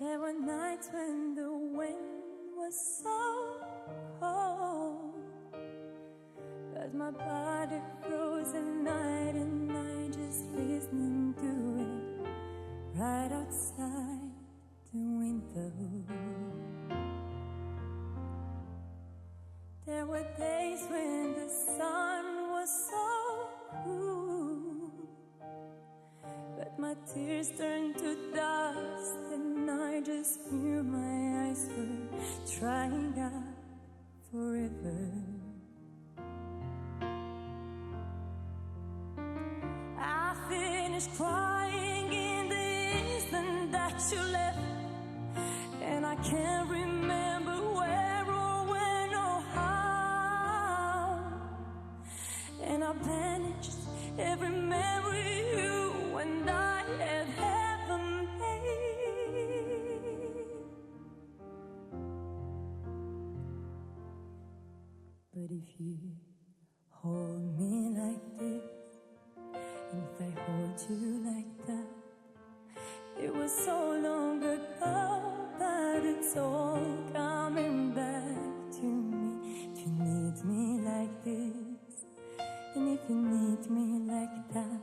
There were nights when the wind was so cold, but my body froze at night and I just listening to it right outside the window. There were days when the sun was so cool, but my tears turned to dust and I just knew my eyes were drying up forever. I finished crying in the instant that you left, and I can't remember where or when or how, and I banished every memory you and I had ever made. But if you hold me like this, and if I hold you like that, it was so long ago, but it's all coming back to me. If you need me like this, and if you need me like that,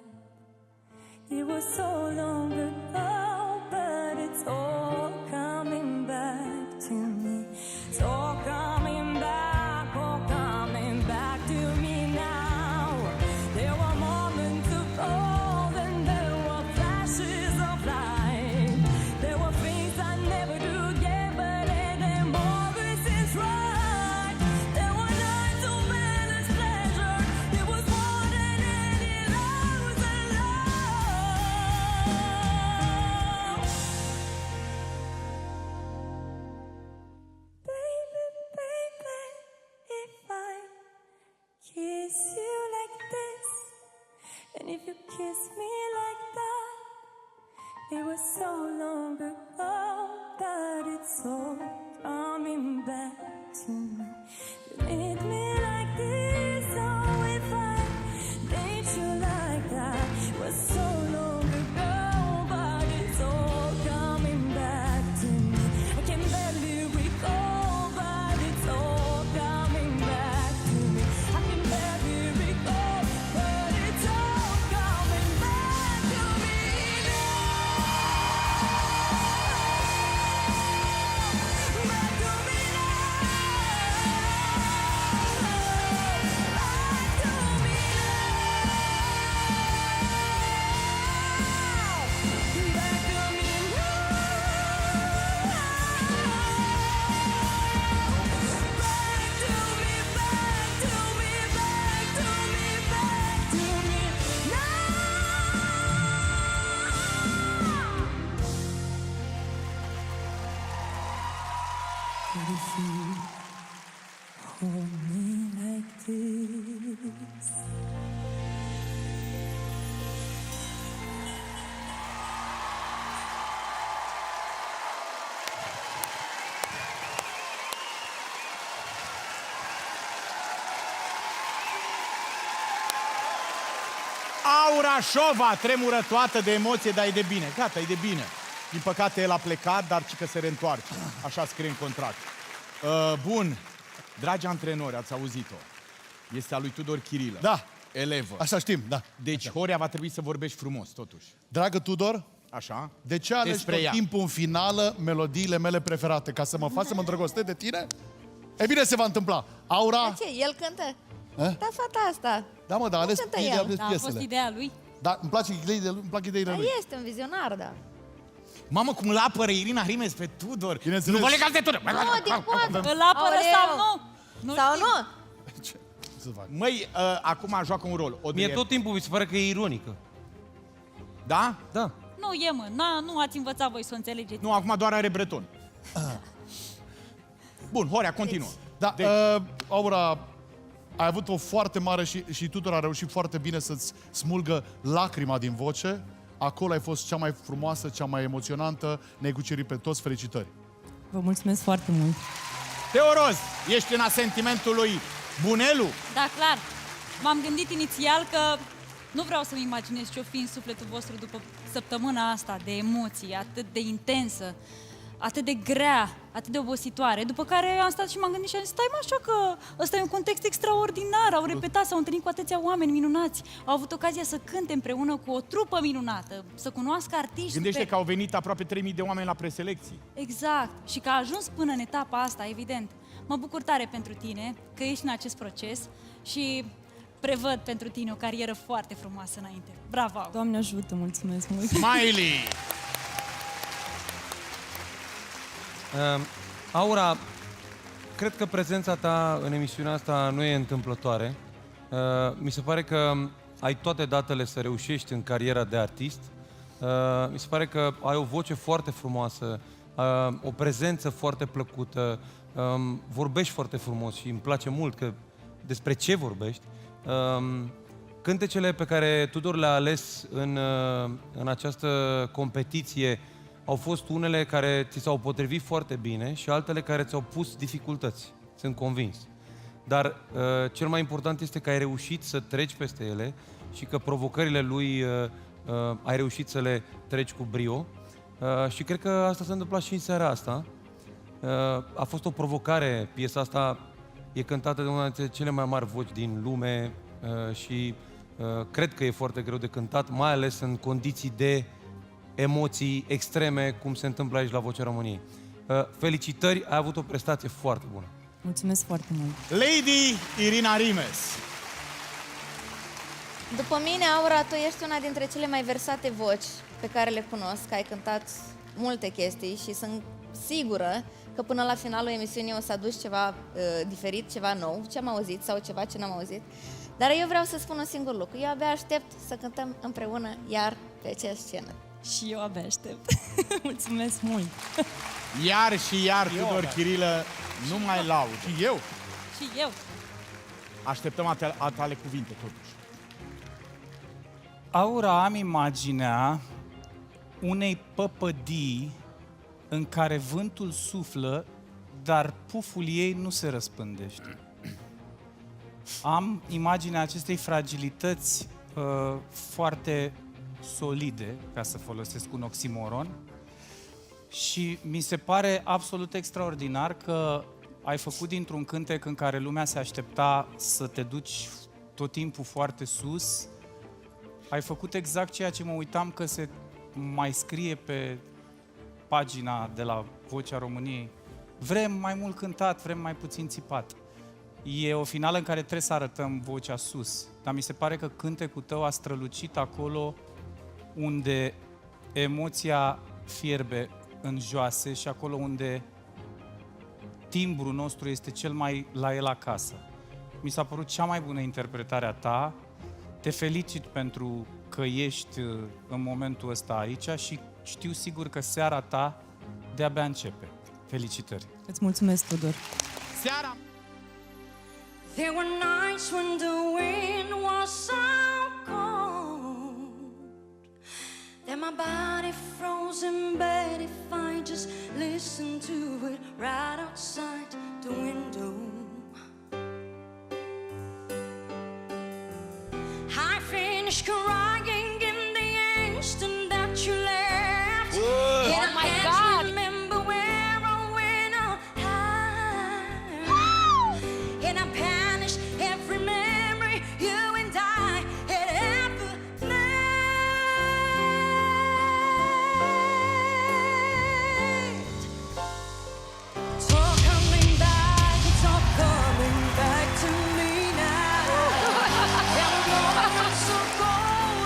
it was so long ago, but it's all coming back to me. It's all coming back, all coming back to me now. There were moments of gold and there were flashes of light. There were things I never do get, but ending always is right. There were nights of endless pleasure. It was more than any love was love. Baby, baby, if I kiss you like this, and if you kiss me like that, it was so long ago, but it's all coming back to me. You need me like this, oh, if I date you like that, it was so long ago, but it's all coming back to me. I can barely recall, but it's all coming back to me. I can barely recall, but it's all coming back to me now. Back to me But if you hold me like this, Aura Șova tremură toată de emoție, dar e de bine. Gata, e de bine. Din păcate, el a plecat, dar ci că se reîntoarce. Așa scrie în contract. Bun. Dragi antrenori, ați auzit-o. Este a lui Tudor Chirilă. Da. Elevă. Așa știm, da. Deci, Horea, va trebui să vorbești frumos, totuși. Dragă Tudor, Așa? de ce alegi Despre tot ea. timpul în finală melodiile mele preferate? Ca să mă faci să mă îndrăgostesc de tine? E bine, se va întâmpla. Aura... Ce? El cântă? A? Da, fata asta. Da, mă, dar ales cântă ideea el? de Da, a fost piesele. ideea lui. Da, îmi place ideile, îmi plac ideile Da, lui. este un vizionar, da. Mamă, cum îl apără Irina Rimes pe Tudor. Bineînțeles. Nu vă legați de Tudor. Nu, din poate. Îl apără Aoleu. sau nu? Nu Sau știu. nu? Ce să fac? Măi, acum joacă un rol. Mie tot timpul mi se pare că e ironică. Da? Da. Nu e, mă. Nu ați învățat voi să o înțelegeți. Nu, acum doar are breton. Bun, Horea, continuă. Da, Deci- Aura, ai avut o foarte mare și Tudor a reușit foarte bine să-ți smulgă lacrima din voce. Acolo ai fost cea mai frumoasă, cea mai emoționantă. Ne-ai cucerit pe toți. Felicitări! Vă mulțumesc foarte mult. Teoroz, ești în asentimentul lui Bunelu? Da, clar. M-am gândit inițial că nu vreau să-mi imaginez ce-o fi în sufletul vostru după săptămâna asta de emoții atât de intensă. atât de grea, atât de obositoare. După care am stat și m-am gândit și am zis, stai mă, așa că ăsta e un context extraordinar. Au repetat, s-au întâlnit cu atâția oameni minunați, au avut ocazia să cânte împreună cu o trupă minunată, să cunoască artiști. Gândește că au venit aproape 3000 de oameni la preselecții. Exact. Și că a ajuns până în etapa asta, evident. Mă bucur tare pentru tine că ești în acest proces și prevăd pentru tine o carieră foarte frumoasă înainte. Bravo! Doamne ajută, mulțumesc mult! Smiley! Aura, cred că prezența ta în emisiunea asta nu e întâmplătoare. Mi se pare că ai toate datele să reușești în cariera de artist. Mi se pare că ai o voce foarte frumoasă, o prezență foarte plăcută, vorbești foarte frumos și îmi place mult că despre ce vorbești. Cântecele pe care Tudor le-a ales în această competiție au fost unele care ți s-au potrivit foarte bine și altele care ți-au pus dificultăți, sunt convins. Dar cel mai important este că ai reușit să treci peste ele și că provocările lui ai reușit să le treci cu brio. Și cred că asta s-a întâmplat și în seara asta. A fost o provocare, piesa asta e cântată de una dintre cele mai mari voci din lume și cred că e foarte greu de cântat, mai ales în condiții de emoții extreme, cum se întâmplă aici la Vocea României. Felicitări, ai avut o prestație foarte bună. Mulțumesc foarte mult! Lady Irina Rimes. După mine, Aura, tu ești una dintre cele mai versate voci pe care le cunosc. Ai cântat multe chestii și sunt sigură că până la finalul emisiunii o să aduci ceva diferit, ceva nou, ce am auzit sau ceva ce n-am auzit. Dar eu vreau să spun un singur lucru. Eu abia aștept să cântăm împreună iar pe aceeași scenă. Și eu abia aștept. Mulțumesc mult! Iar și iar, Tudor Chirilă, nu mai laud. Și eu. Și eu. Așteptăm a tale cuvinte, totuși. Aura, am imaginea unei păpădii în care vântul suflă, dar puful ei nu se răspândește. Am imaginea acestei fragilități foarte solide, ca să folosesc un oximoron, și mi se pare absolut extraordinar că ai făcut dintr-un cântec în care lumea se aștepta să te duci tot timpul foarte sus, ai făcut exact ceea ce mă uitam că se mai scrie pe pagina de la Vocea României. Vrem mai mult cântat, vrem mai puțin țipat. E o finală în care trebuie să arătăm vocea sus, dar mi se pare că cântecul tău a strălucit acolo unde emoția fierbe în joase și acolo unde timbrul nostru este cel mai la el acasă. Mi s-a părut cea mai bună interpretare a ta. Te felicit pentru că ești în momentul ăsta aici și știu sigur că seara ta de-abia începe. Felicitări! Îți mulțumesc, Tudor! Seara! There were nights when the wind was so cold that my body froze in bed if I just listened to it right outside the window. I finished crying in the instant that you left. And Oh my I God! can't remember where or when or how. And I banished every memory you and I had ever made. It's all coming back, it's all coming back to me now. And I know I feel so cold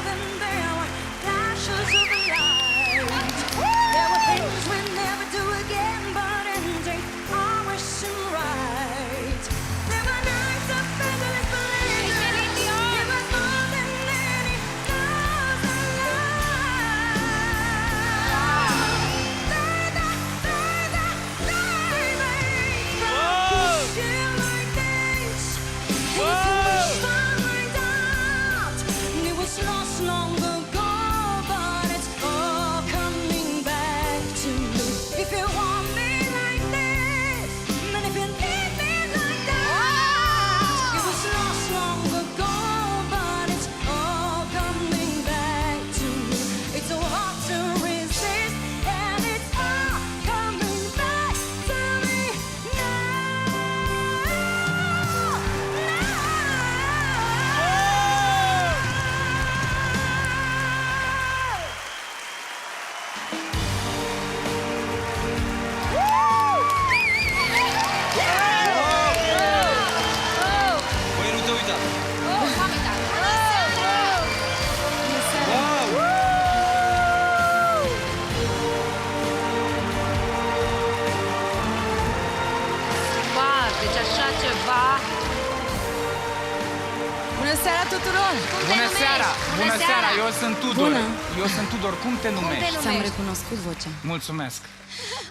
seara tuturor! Bună seara! Bună seara! Eu sunt Tudor. Bună. Eu sunt Tudor. Cum te numești? Ți-am recunoscut vocea. Mulțumesc.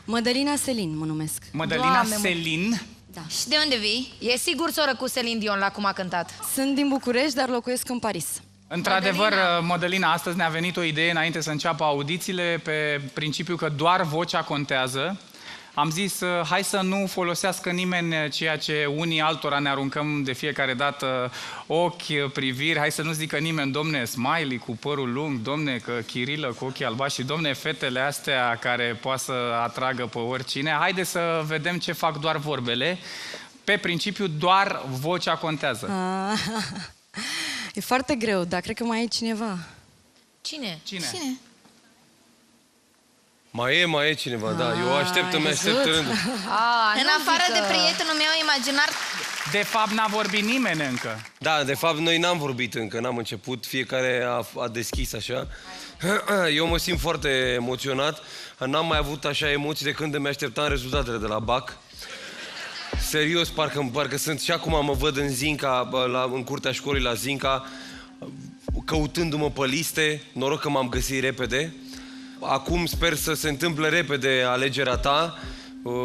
Mădălina Selin mă numesc. Mădălina Doamne, Selin. Da. Și de unde vii? E sigur soră cu Celine Dion la cum a cântat. Sunt din București, dar locuiesc în Paris. Într-adevăr, Mădălina, astăzi ne-a venit o idee înainte să înceapă audițiile pe principiu că doar vocea contează. Am zis, hai să nu folosească nimeni ceea ce unii altora ne aruncăm de fiecare dată, ochi, priviri, hai să nu zică nimeni, domne, Smiley cu părul lung, domne, că Chirilă cu ochii albaștri, domne, fetele astea care poate să atragă pe oricine. Haide să vedem ce fac doar vorbele. Pe principiu, doar vocea contează. E foarte greu, dar cred că mai e cineva. Cine? Cine? Mai e cineva, da. Eu aștept, îmi aștept rândul. În afară de prietenul meu imaginar, De fapt, n-a vorbit nimeni încă. Da, de fapt, noi n-am vorbit încă, n-am început. Fiecare a deschis așa. Eu mă simt foarte emoționat. N-am mai avut așa emoții de când îmi așteptam rezultatele de la BAC. Serios, parcă sunt și acum mă văd în Zinca, în curtea școlii la Zinca, căutându-mă pe liste. Noroc că m-am găsit repede. Acum sper să se întâmple repede alegerea ta,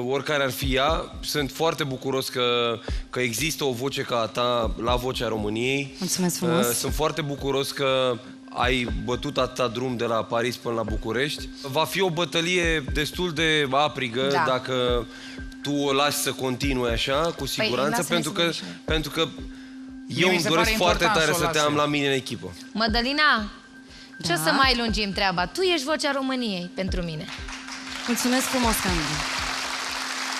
oricare ar fi ea. Sunt foarte bucuros că există o voce ca a ta la Vocea României. Mulțumesc frumos. Sunt foarte bucuros că ai bătut atâta drum de la Paris până la București. Va fi o bătălie destul de aprigă, Da. dacă tu o lași să continue așa, cu siguranță, lasă-ne pentru că eu mi îmi se doresc pare foarte important tare să o să te lase. am la mine în echipă. Mădălina, ce Da? să mai lungim treaba? Tu ești vocea României pentru mine. Mulțumesc frumos, Candida.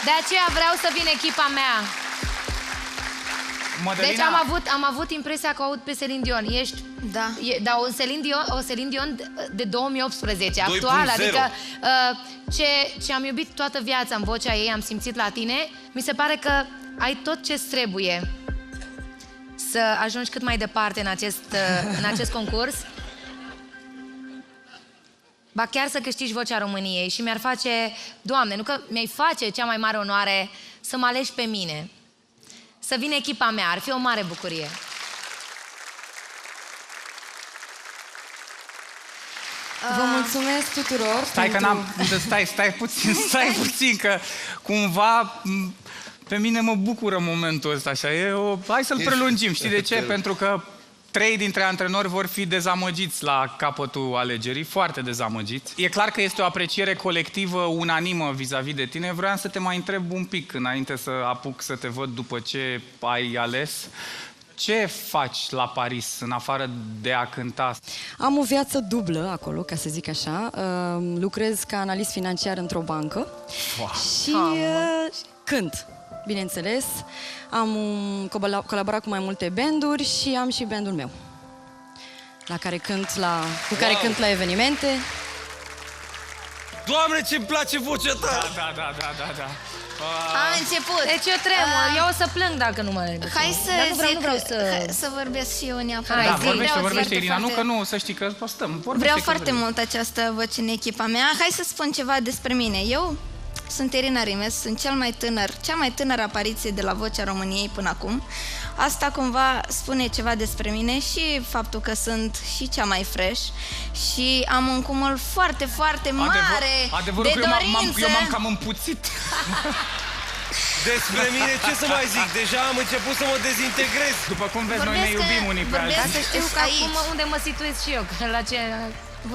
De aceea vreau să vin echipa mea. Mădălina, Deci am avut impresia că aud pe Celine Dion. Ești... da. Dar o Celine Dion de 2018, 2.0. actuală. Adică ce am iubit toată viața în vocea ei, am simțit la tine, mi se pare că ai tot ce trebuie să ajungi cât mai departe în acest concurs. Ba chiar să câștigi Vocea României și mi-ar face, Doamne, nu că mi-ai face cea mai mare onoare să mă alegi pe mine. Să vină echipa mea, ar fi o mare bucurie. Vă mulțumesc tuturor. stai că pentru- stai puțin, că cumva pe mine mă bucură momentul ăsta, așa. Hai să-l prelungim, știi de ce? Pentru că 3 dintre antrenori vor fi dezamăgiți la capătul alegerii, foarte dezamăgiți. E clar că este o apreciere colectivă, unanimă vis-a-vis de tine. Vreau să te mai întreb un pic înainte să apuc să te văd după ce ai ales. Ce faci la Paris, în afară de a cânta? Am o viață dublă acolo, ca să zic așa. Lucrez ca analist financiar într-o bancă. Și cânt, bineînțeles. Am colaborat cu mai multe banduri și am și bandul meu, la care cu care cânt la evenimente. Doamne, ce-mi place vocea ta! Da. Am început. Deci eu tremur, eu o să plâng dacă nu mă... Hai să Dar nu vreau să vorbesc și eu neapărat. Hai, Da, zi. vorbește, Vreau vorbește, Irina. Nu foarte- că nu, să știi că stăm. Vorbește Vreau că foarte vrei. mult această voce în echipa mea. Hai să spun ceva despre mine. Eu sunt Irina Rimes, sunt cea mai tânără apariție de la Vocea României până acum. Asta cumva spune ceva despre mine și faptul că sunt și cea mai fresh și am un cumul foarte, foarte mare Adevărul de că dorință. eu m-am cam împuțit. Despre mine, ce să mai zic? Deja am început să mă dezintegrez. După cum vezi, noi ne iubim unii pe vorbesc alții. să știu că Acum aici unde mă situez și eu, că la ce...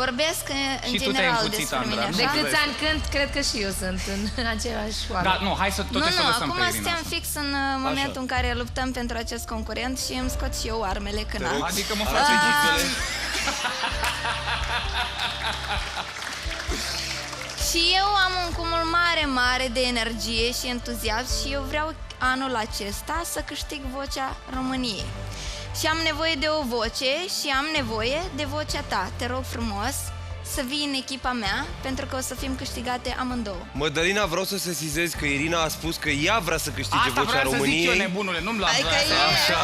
vorbesc în Și tu te-ai general împuțit, despre Andra, mine, nu De așa? câți ani cânt, cred că și eu sunt în același oameni. Da, nu, hai să tot să lăsăm acum pe Irina. suntem fix în momentul în care luptăm pentru acest concurent și îmi scot și eu armele cânat. Adică mă face ghizele. Și eu am un cumul mare de energie și entuziasm și eu vreau anul acesta să câștig Vocea României. Și am nevoie de o voce și am nevoie de vocea ta. Te rog frumos să vii în echipa mea, pentru că o să fim câștigate amândouă. Mădălina, vreau să sesizez că Irina a spus că ea vrea să câștige Asta Vocea vreau să zic României. eu, nebunule, nu-mi la Adică Așa.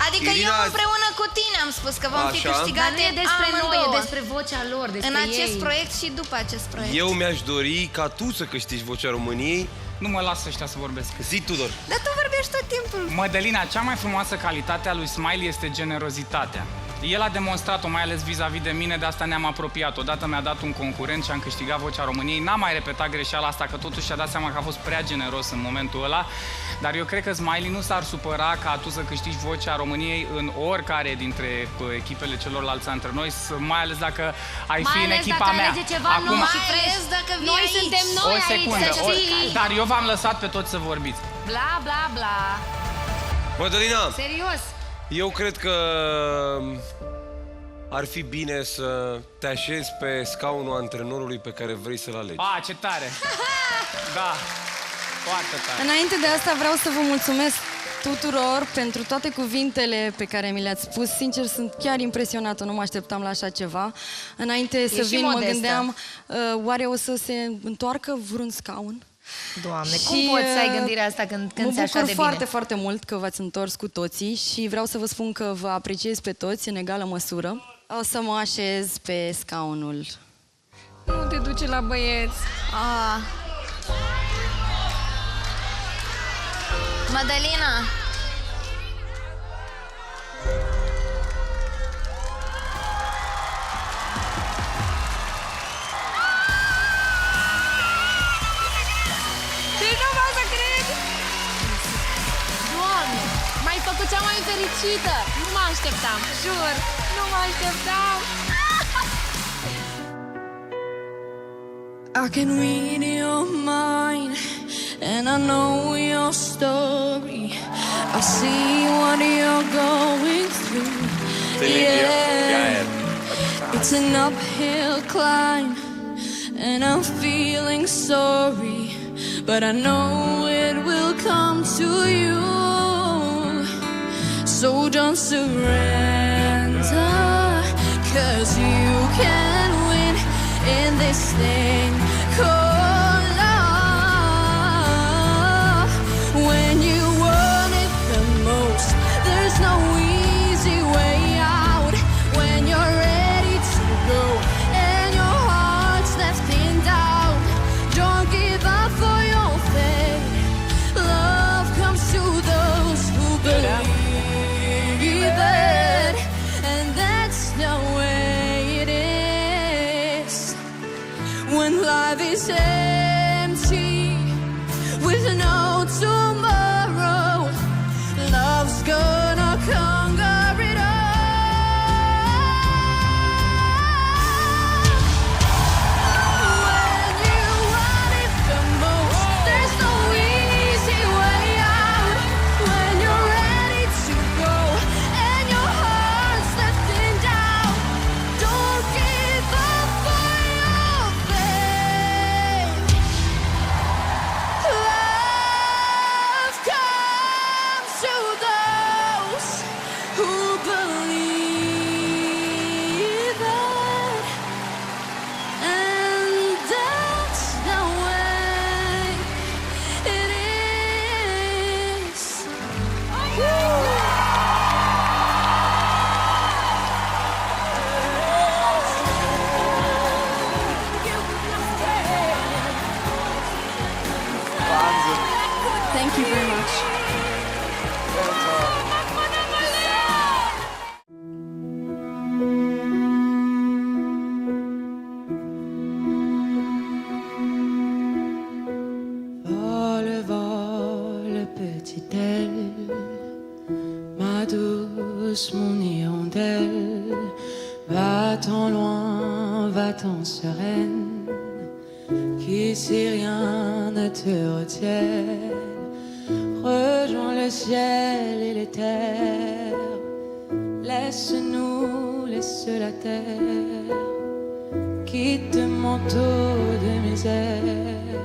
Adică Irina, eu împreună cu tine am spus că vom fi Așa. Dar câștigate nu e despre noi, amândouă. e despre vocea lor, despre În acest ei. proiect și după acest proiect. Eu mi-aș dori ca tu să câștigi Vocea României Nu mă lasă ăștia să vorbesc. Zi, Tudor. Dar tu vorbești tot timpul. Mădălina, cea mai frumoasă calitate a lui Smiley este generozitatea. El a demonstrat-o, mai ales vis-a-vis de mine, de asta ne-am apropiat. Odată mi-a dat un concurent și am câștigat Vocea României. N-am mai repetat greșeala asta, că totuși și-a dat seama că a fost prea generos în momentul ăla. Dar eu cred că Smiley nu s-ar supăra ca tu să câștigi Vocea României în oricare dintre echipele celorlalți între noi, mai ales dacă ai fi în echipa mea. Acum, noi suntem noi o secundă, aici, dar eu v-am lăsat pe toți să vorbiți. Bla, bla, bla. Mădălina, Serios. eu cred că ar fi bine să te așezi pe scaunul antrenorului pe care vrei să-l alegi. A, ce tare! Da, foarte tare. Înainte de asta vreau să vă mulțumesc tuturor pentru toate cuvintele pe care mi le-ați spus. Sincer, sunt chiar impresionată, nu mă așteptam la așa ceva. Înainte să vin, mă gândeam, oare o să se întoarcă vreun scaun? Doamne, cum poți să ai gândirea asta când ți-e așa de bine? Mă bucur foarte, foarte mult că v-ați întors cu toții și vreau să vă spun că vă apreciez pe toți în egală măsură. O să mă așez pe scaunul. Nu te duce la băieți. Mădălina! Deci nu vreau să cred! Doamne, m-ai făcut cea mai fericită! Nu mă așteptam, jur! Nu mă așteptam! I can read your mind and I know your story. I see what you're going through. Yeah, it's an uphill climb and I'm feeling sorry, but I know it will come to you. So don't surrender, 'cause you can win in this thing called love. When you want it the most, there's no easy way out. When you're ready to go and your heart's left in doubt, don't give up for your faith. Love comes to those who believe it, and that's the way it is. When life is empty with no tomorrow, love's gonna conquer it all. When you want it the most, there's no easy way out. When you're ready to go and your heart's left in doubt, don't give up for your faith. Love comes to those who believe it, and that's the way it is. Thank you very much. Vole, vole, petite aile, ma douce, mon hirondelle, va-t'en loin, va-t'en sereine, qu'ici rien ne te retienne. Rejoins le ciel et les terres, laisse-nous, laisse la terre, quitte manteau de misère,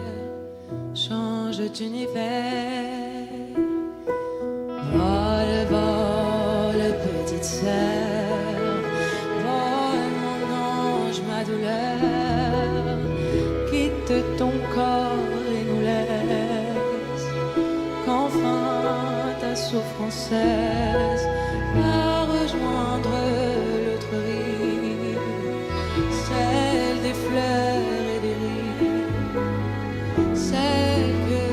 change d'univers. Vole, vole, petite sœur, vole mon ange, ma douleur, quitte ton corps et nous laisse, qu'enfin ta souffrance cesse, à rejoindre l'autre rive, celle des fleurs et des rives, celle que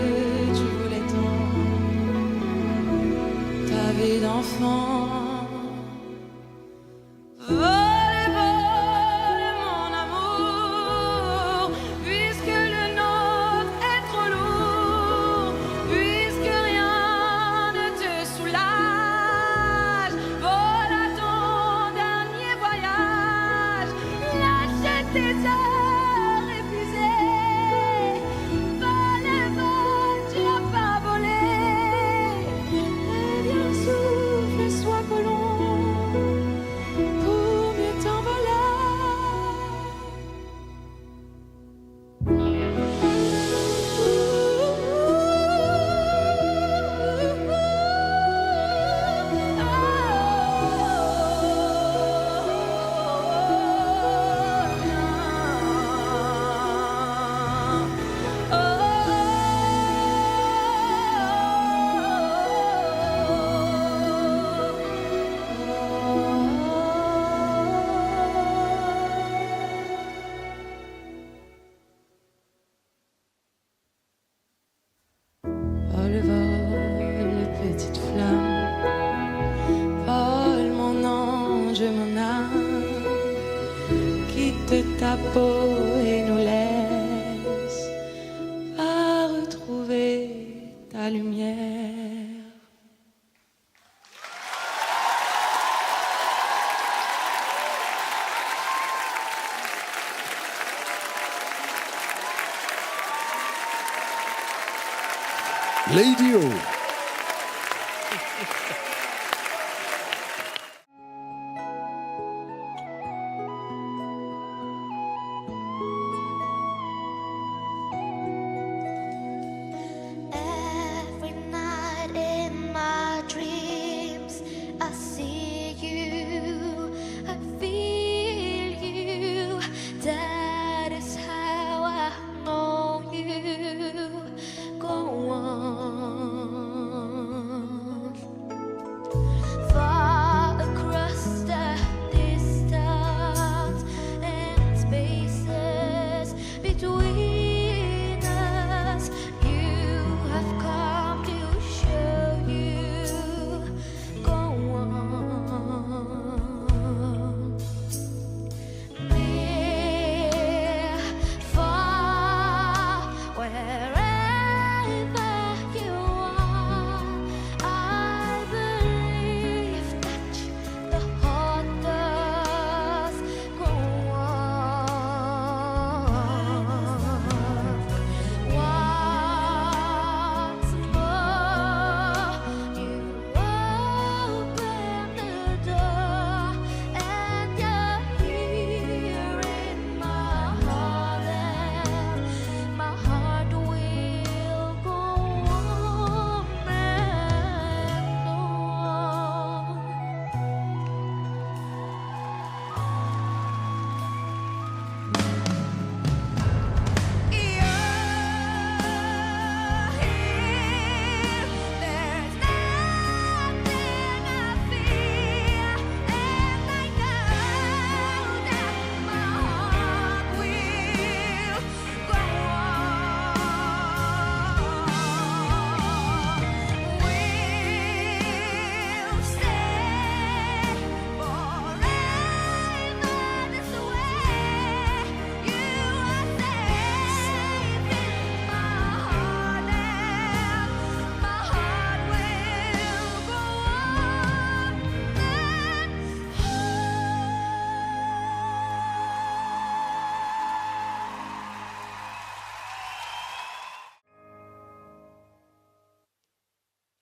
Lady O. Every night in my dreams, I see you, I feel you. That is how I know you. Go on, far across the distance and spaces between us. You have come to show you. Go on, near, far, wherever you are. I believe that the heart does go on. Once more, you open the door, and you're here in my heart, and my heart will go on and on. There's nothing I fear, and I know that my heart will go on. We'll stay forever this way. You are safe in my heart, and my heart will go on and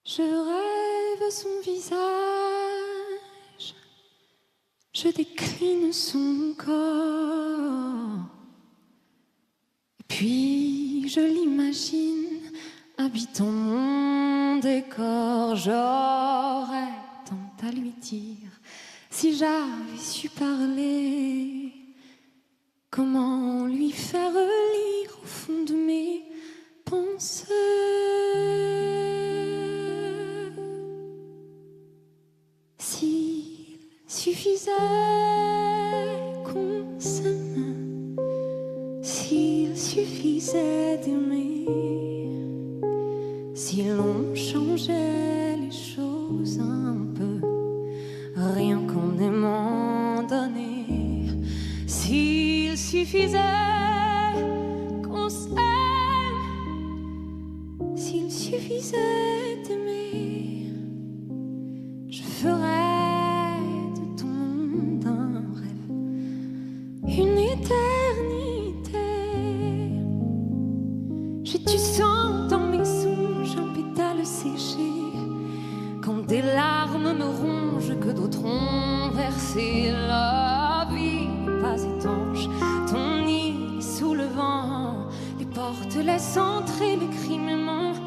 Je rêve son visage, je décline son corps, et puis je l'imagine habitant mon décor. J'aurais tant à lui dire si j'avais su parler. Comment lui faire lire au fond de mes pensées? S'il suffisait qu'on s'aime, s'il suffisait d'aimer, si l'on changeait les choses un peu, rien qu'en aimant donner, s'il suffisait qu'on s'aime, s'il suffisait d'aimer, je ferais de ton monde un rêve, une éternité. J'ai du sang dans mes songes, un pétale séché, quand des larmes me rongent que d'autres ont versé. La vie n'est pas étanche, ton nid est sous le vent, les portes laissent entrer les crimes et mon ferment.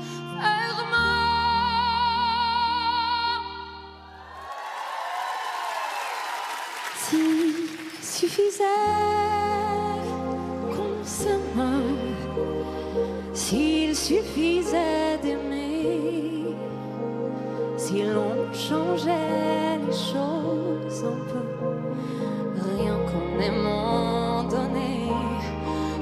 S'il suffisait qu'on s'aime, s'il suffisait d'aimer, si l'on changeait les choses un peu, rien qu'en aimant donner,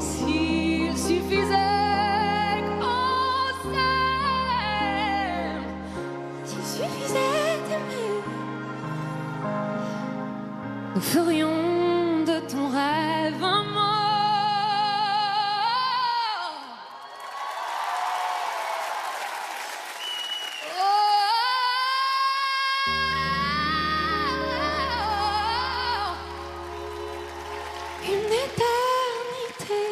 s'il suffisait qu'on s'aime, s'il suffisait d'aimer, nous ferions de ton rêve un mot. Une éternité.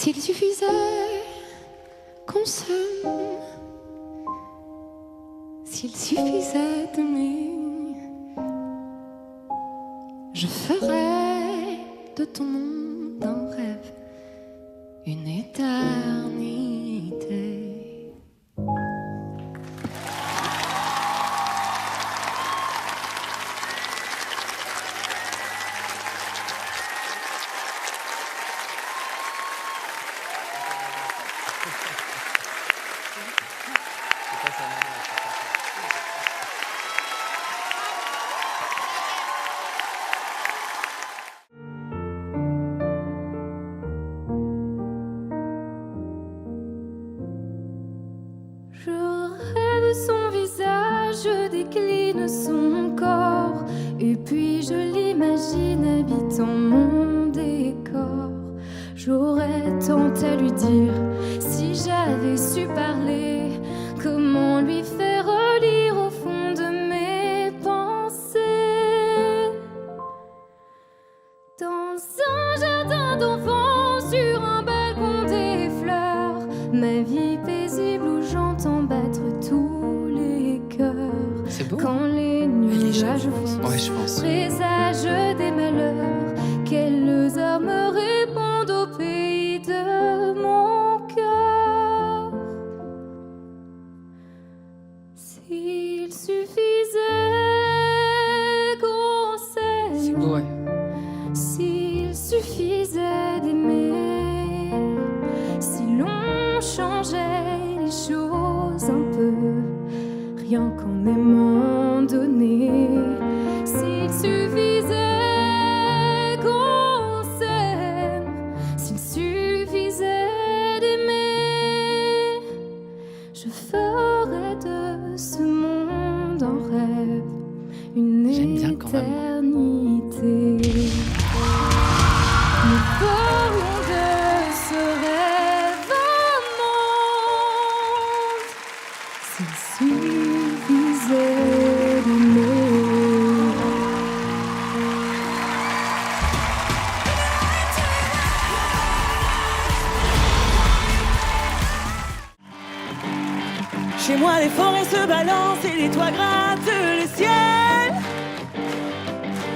S'il suffisait qu'on s'aime, s'il suffisait d'aimer, je ferais de ton monde un rêve, une éternité. Je rêve son visage, je décline son corps, et puis je l'imagine habitant mon décor. J'aurais tant à lui dire si j'avais su parler, comment lui faire lire au fond de mes pensées. Dans un jardin d'enfants, sur un balcon des fleurs, ma vie paisible où j'entends battre tous les cœurs. C'est beau. Quand les nuages foncent, Ouais, je pense. présage des malheurs, quelles armes répondent au pays de mon cœur. S'il suffisait qu'on s'aime, C'est beau, ouais. s'il suffisait d'aimer, si l'on changeait les choses un peu, rien qu'en aimant donner, s'il suffisait qu'on s'aime, s'il suffisait d'aimer, je ferais de ce monde un rêve, une J'aime bien quand même. éternité. Nous ferions de ce rêve un monde, s'il suffisait d'aimer. Chez moi, les forêts se balancent et les toits grattent le ciel.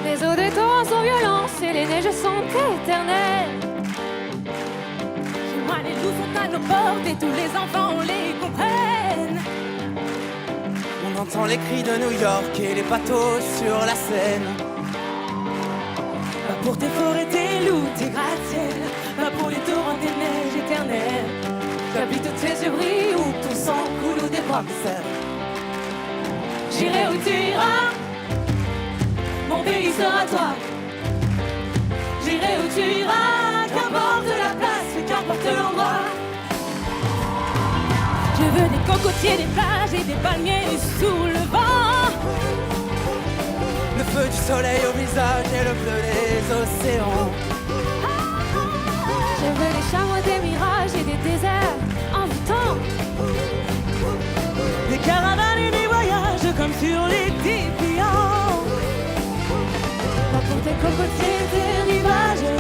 Les eaux des torrents sont violentes et les neiges sont éternelles. Chez moi, les loups sont à nos portes et tous les enfants, on les comprenne. On entend les cris de New York et les bateaux sur la Seine. Pas pour tes forêts, tes loups, tes gratte-ciel. Pas pour les torrents des neiges éternelles. J'habite où tes yeux brillent, où ton sang coule, où des bras me serrent. J'irai où tu iras, mon pays sera toi. J'irai où tu iras, qu'importe la place, qu'importe l'endroit. Je veux des cocotiers, des plages et des palmiers sous le vent. Le feu du soleil au visage et le bleu des océans. Je veux des chameaux, des mirages et des déserts envoûtants. Des caravanes et des voyages comme sur les dépliants. Pas pour tes cocotiers, Tes rivages,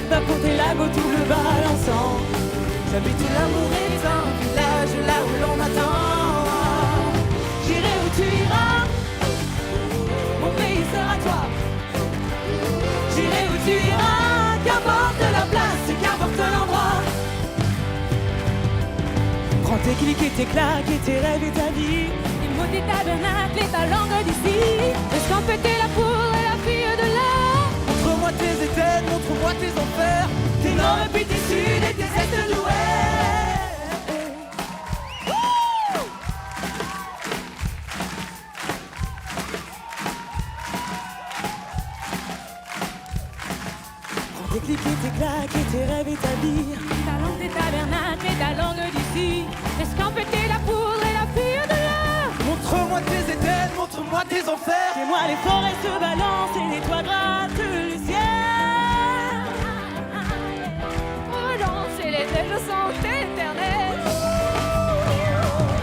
pas pour tes lacs au tout le balançant. J'habite où l'amour est un village, là où l'on m'attend. J'irai où tu iras, mon pays sera toi. J'irai où tu iras, qu'importe la place et qu'importe l'endroit. Prends tes clics et tes claques et tes rêves et ta vie. les mots des tabernacles et ta langue d'ici. Est-ce qu'on peut la poudre et la fille de là? Montre-moi tes étés, montre-moi tes enfers, tes nord et puis tes sud et tes est de l'ouest. Prends tes clics et tes claques et tes rêves et ta vie. Ta langue des tabernacles et ta langue d'ici. Est-ce qu'on peut la poudre et la fille de là? Montre-moi tes étés, montre-moi tes enfers. Chez moi les forêts se balancent et les toits grattent le ciel. Relance et les neiges sont éternelles.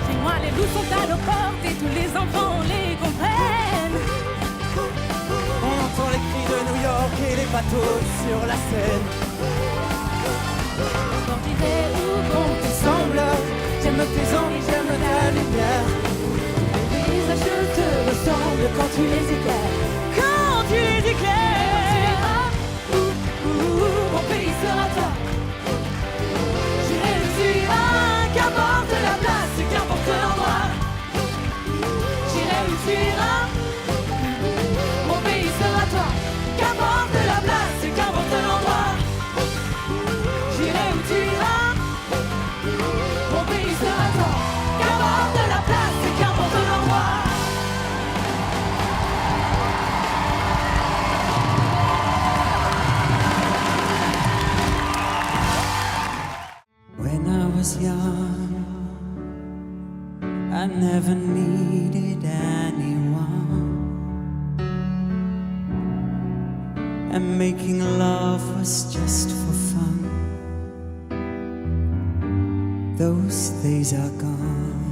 Chez moi les loups sont à nos portes et tous les enfants les comprennent. On entend les cris de New York et les bateaux sur la Seine. Quand ils vrai ou bon tes semblables. J'aime tes ongles, j'aime ta lumière. Tes visages te ressemblent quand tu les éclaires. Quand tu les éclaires. Mon pays sera toi. J'irai où tu iras, qu'importe la place, qu'importe l'endroit. J'irai où tu iras. Mon pays sera toi. Qu'importe la place, qu'importe l'endroit. J'irai où tu iras. Mon pays sera toi. Qu'importe la place, qu'importe l'endroit. When I was young, I never needed anyone, and making love was just for fun. Those days are gone.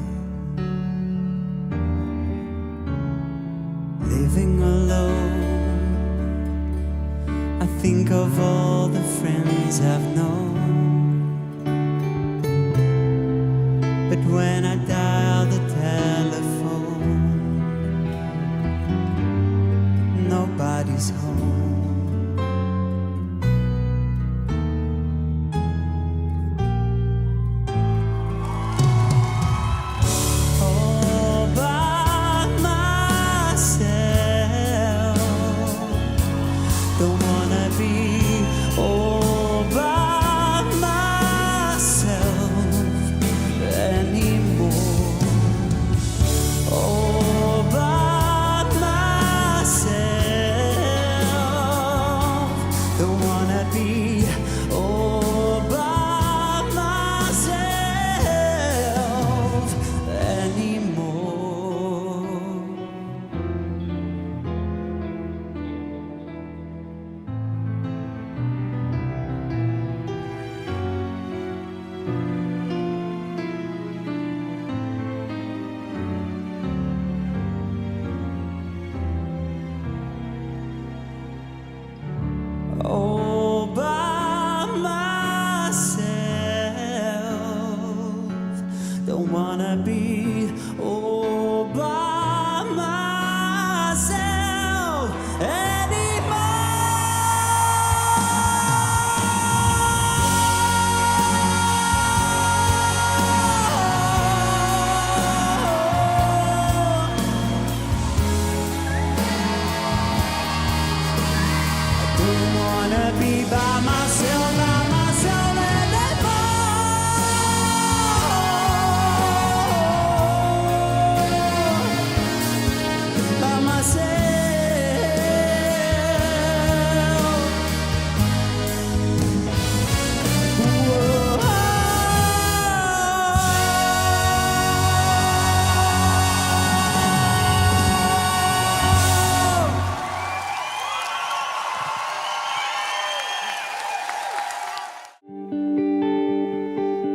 Living alone, I think of all the friends I've known. But when I dial the telephone, nobody's home. All by myself, don't wanna be all by myself anymore. All by myself, don't wanna be all by myself anymore. All by myself, don't wanna be all by myself don't wanna be by myself anymore. By myself.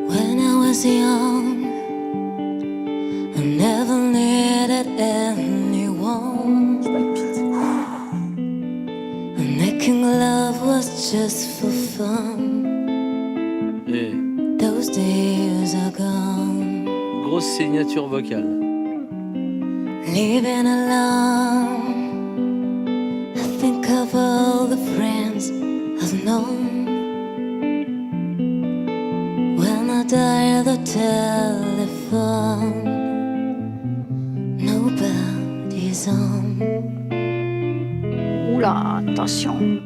When I was young, I never needed anyone. And making love was just for fun. Those days are gone. Grosse signature vocale. Living alone, I think of all the friends I've known. When I dial the telephone, nobody's on. Oula, attention.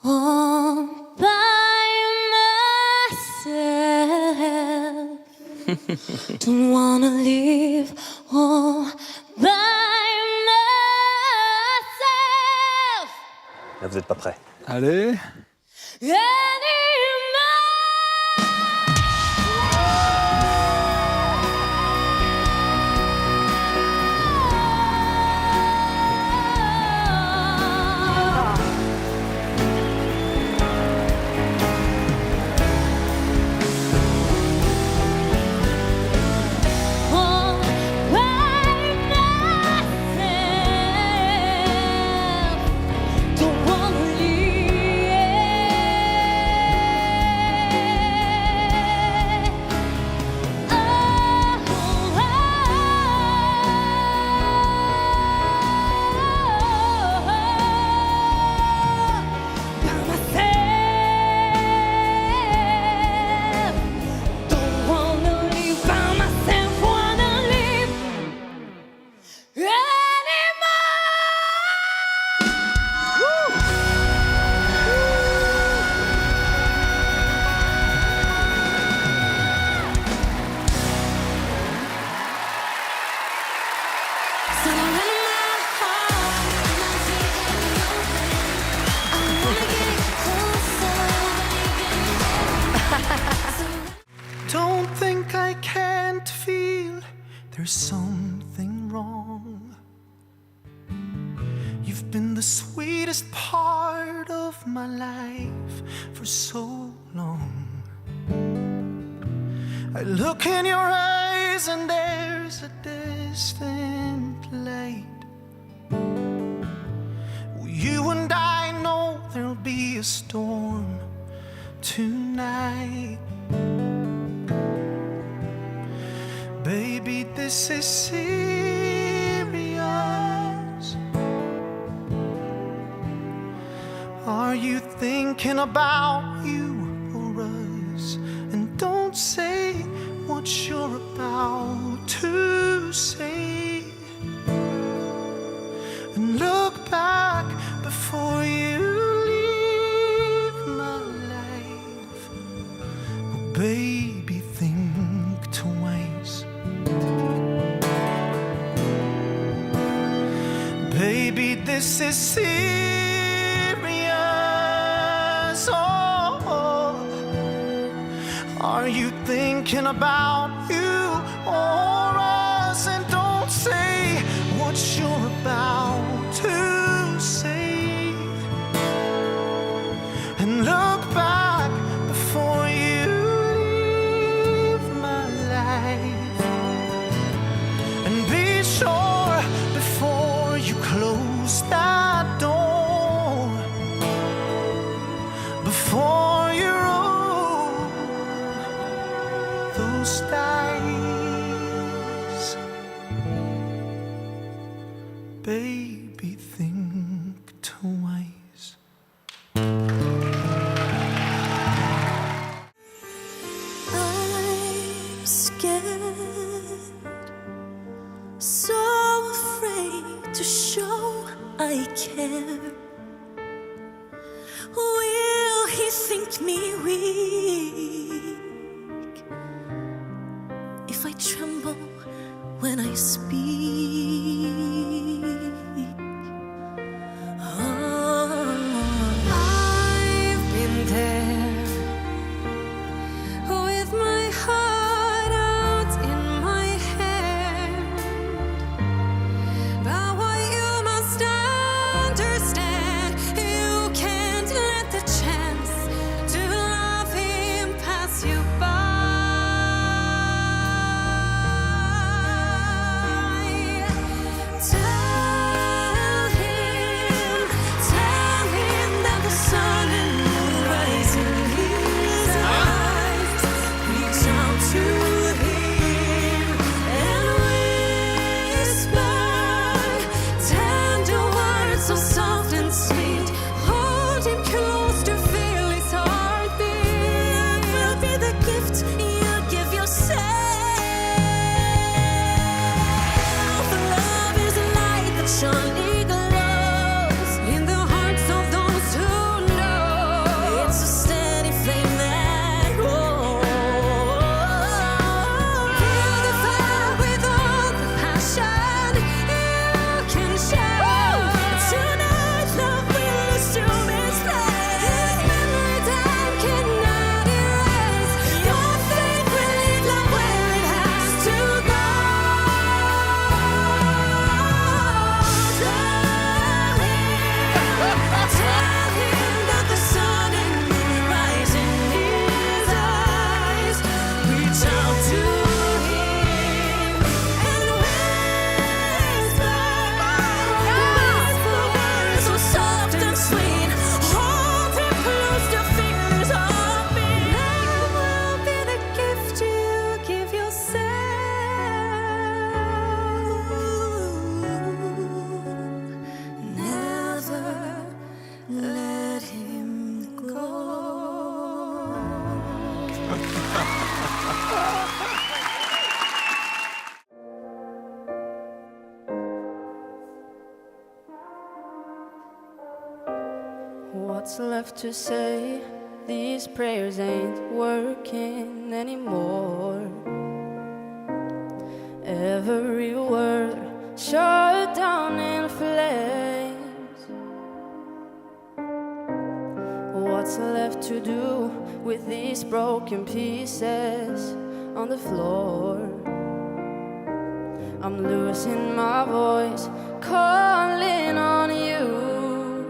All by myself, don't wanna live all by myself Là, vous êtes pas prêts. Allez. All by myself, there's something wrong. You've been the sweetest part of my life for so long. I look in your eyes and there's a distant light. You and I know there'll be a storm tonight. Baby, this is serious. Are you thinking about you or us? And don't say what you're about to say. And look back before you leave my life. Oh, baby, think twice. Baby, this is serious. Oh, are you thinking about you or us? And don't say what you're about to say. And look back before you leave my life. And be sure before you close that door, before you roll those dice. Baby, think twice. I'm scared, so afraid to show I care. Will he think me weak if I tremble when I speak? Oh, I've been there with my heart out in my hand. But what you must understand, you can't let the chance to love him pass you by. Tell him that the sun and moon rise in his eyes. Reach out to him and whisper tender words so soft and sweet. Hold him close to feel his heartbeat. Will be the gift you give yourself. Love is a light that surely glows in the hearts of those who know. It's a steady flame that grows. Feel the fire with all the passion you can show. Tonight, love will assume its place. His memory time cannot erase. Your faith will lead love where it has to go. Tell him that the sun and moon rise in his eyes. Reach out to him and whisper words so soft and sweet. Hold him close to feel his heartbeat. Love will be the gift you give yourself. Never let him go. What's left to say? These prayers ain't working anymore. Every word shut down in flames. What's left to do with these broken pieces on the floor? I'm losing my voice, calling on you.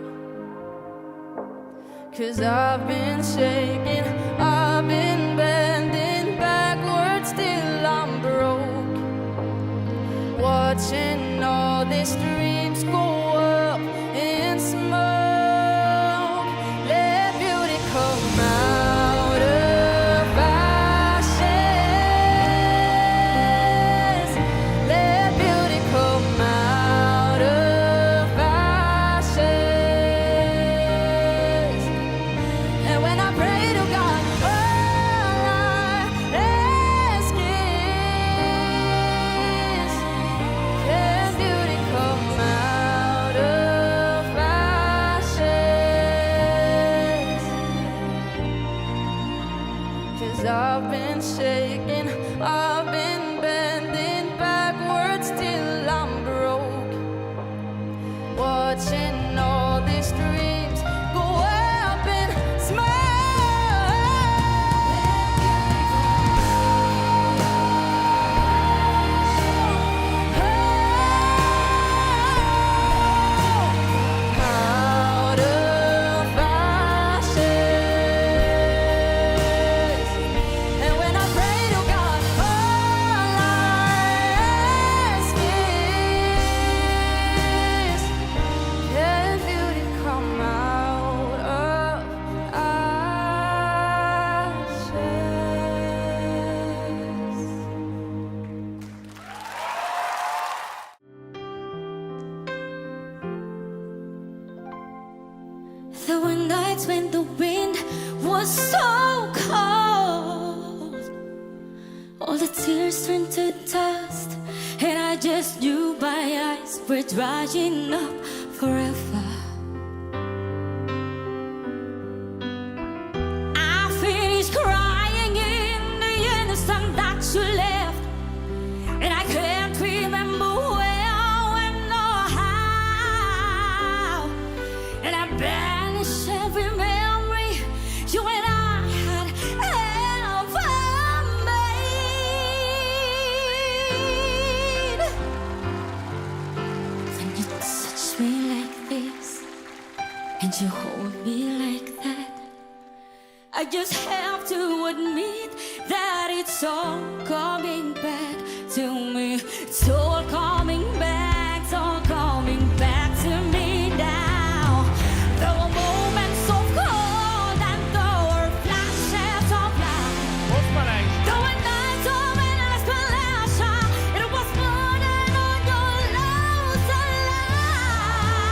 'Cause I've been shaking, I've been bending backwards till I'm broke. Watching all these dreams go up in smoke. Let beauty come out of ashes. Let beauty come out of ashes. And when I pray to God, all I ask is, can beauty come out of ashes? 'Cause I've been shaking, I've been bending backwards till I'm broke. Watching all these dreams go up in smoke. Out of ashes. And when I pray to God, all I ask is, can beauty come out of ashes? There were nights when the wind was so cold, all the tears turned to dust, and I just knew my eyes were drying up forever. I finished crying in the instant that you left, and I can't remember where, when, or how. And I banish every memory you and I had ever made. When you touch me like this and you hold me like that, I just have to admit that it's all coming back to me. It's all coming back, it's all coming back to me now. There were moments of cold and there were flashes of light. There were nights of endless pleasure. It was burning on your lows aloud.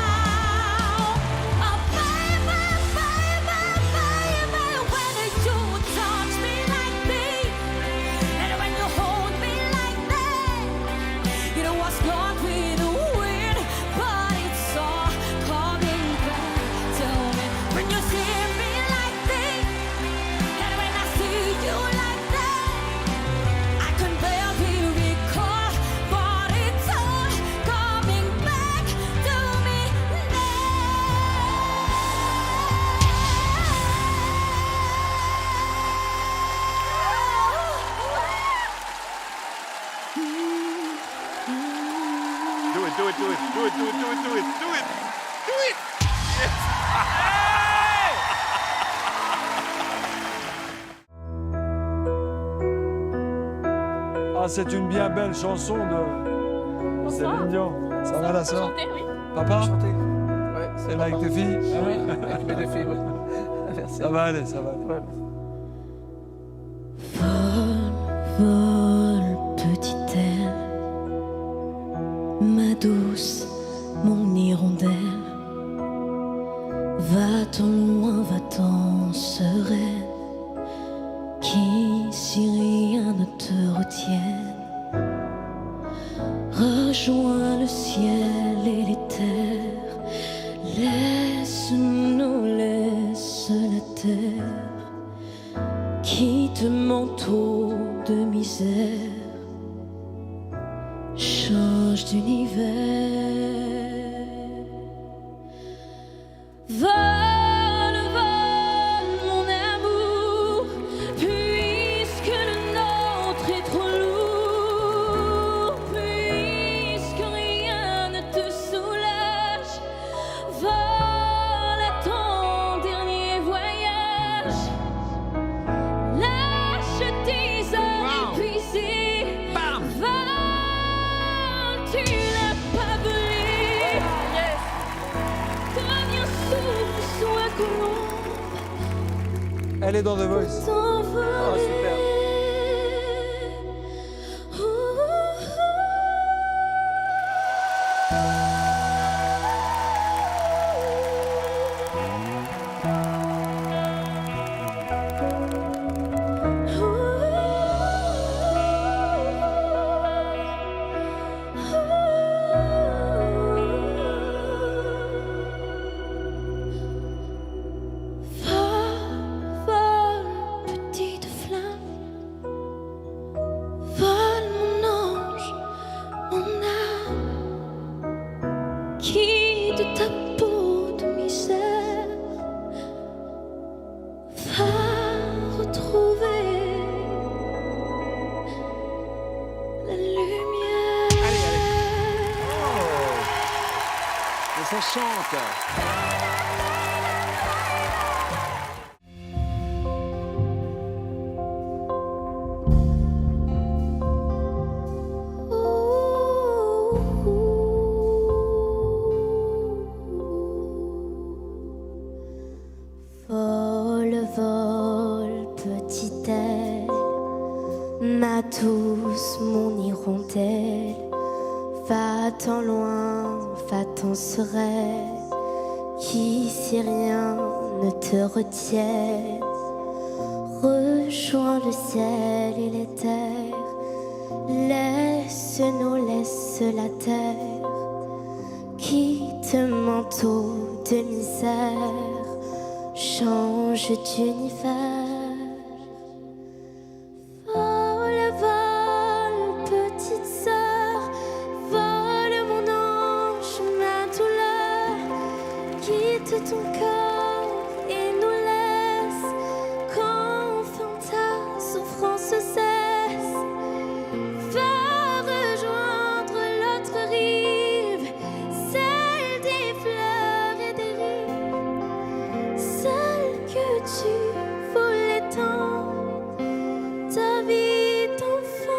Oh, baby, baby, baby, when you touch me like this, and when you hold me like that, it was not with the wind, but it's all coming back to me. When you see me like this, and when I see you like that, I can barely recall, but it's all coming back to me Do it, do it, do it, do it, do it, do it, do it, do it, do it. Yes. Ah, c'est une bien belle chanson de Céline Dion. Ça va la sœur? Papa? Ouais, c'est là avec tes filles? Ah oui, avec mes deux filles, oui. Merci. Ça va aller, ça va aller. Vole, petite aile, ma douce, mon hirondelle. Va-t'en loin, va-t'en sereine, qu'ici rien ne te retienne. Rejoins le ciel et les terres, laisse-nous, laisse la terre, quitte manteau de misère, change d'univers. Vole, vole, mon amour, puisque le nôtre est trop lourd, puisque Elle est dans The Voice. Oh, super. Petite flamme, vole mon ange, mon âme, qui de ta peau de misère va retrouver la lumière. Mais ça chante. Vole, vole, petite aile, ma douce, mon hirondelle, va-t'en loin, va-t'en sereine, qu'ici rien ne te retienne. Rejoins le ciel et les terres, laisse-nous, laisse la terre, quitte manteau de misère, change d'univers. Vole, vole, petite sœur, vole mon ange, ma douleur, quitte ton corps et nous laisse, qu'enfin ta souffrance cesse. Va rejoindre l'autre rive, celle des fleurs et des rives, celle que tu voulais tant, ta vie d'enfant.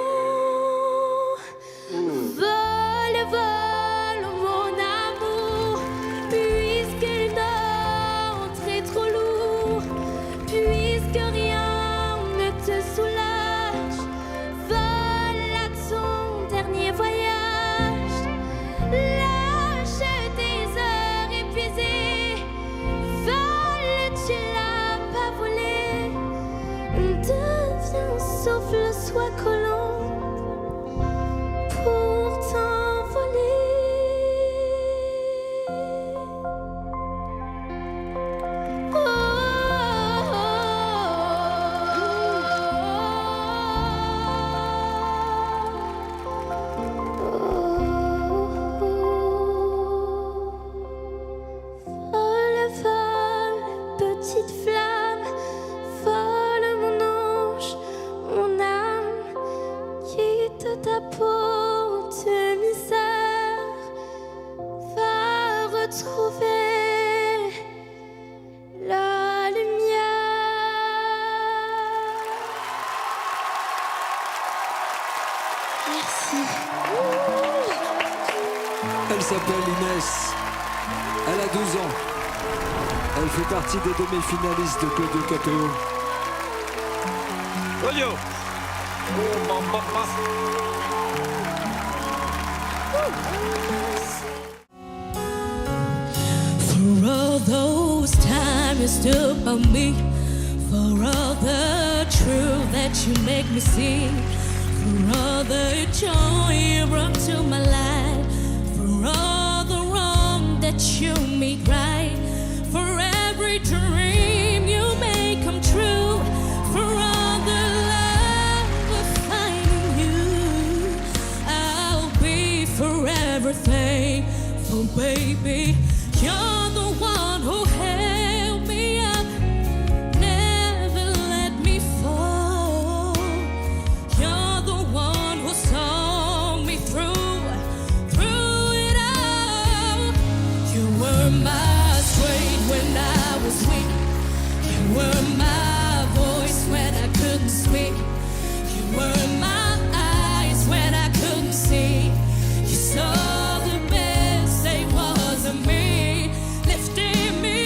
Vole, vole, mon amour, puisque notre est trop lourd, puisque rien ne te soulage. Vole à ton dernier voyage, lâche tes heures épuisées. Vole, tu l'as pas volé, deviens souffle, sois colombe pour t'envoler. Vole, vole, petite flamme, vole mon ange, mon âme, quitte ta peau de misère, va retrouver la lumière. Merci. Elle s'appelle Inès. Elle a 12 ans. Elle fait partie des demi-finalistes de Claudio Capéo. Claudio. For all those times you stood by me, for all the truth that you make me see, for all the joy you brought to my life, for all the wrong that you make right, for every dream you make come true, for all the love of finding you, I'll be forever thankful, baby. You're the one who held me up, never let me fall. You're the one who saw me through it all. You were my strength when I was weak. You were my voice when I couldn't speak. You were my eyes when I couldn't see. You saw the best, it wasn't me, lifting me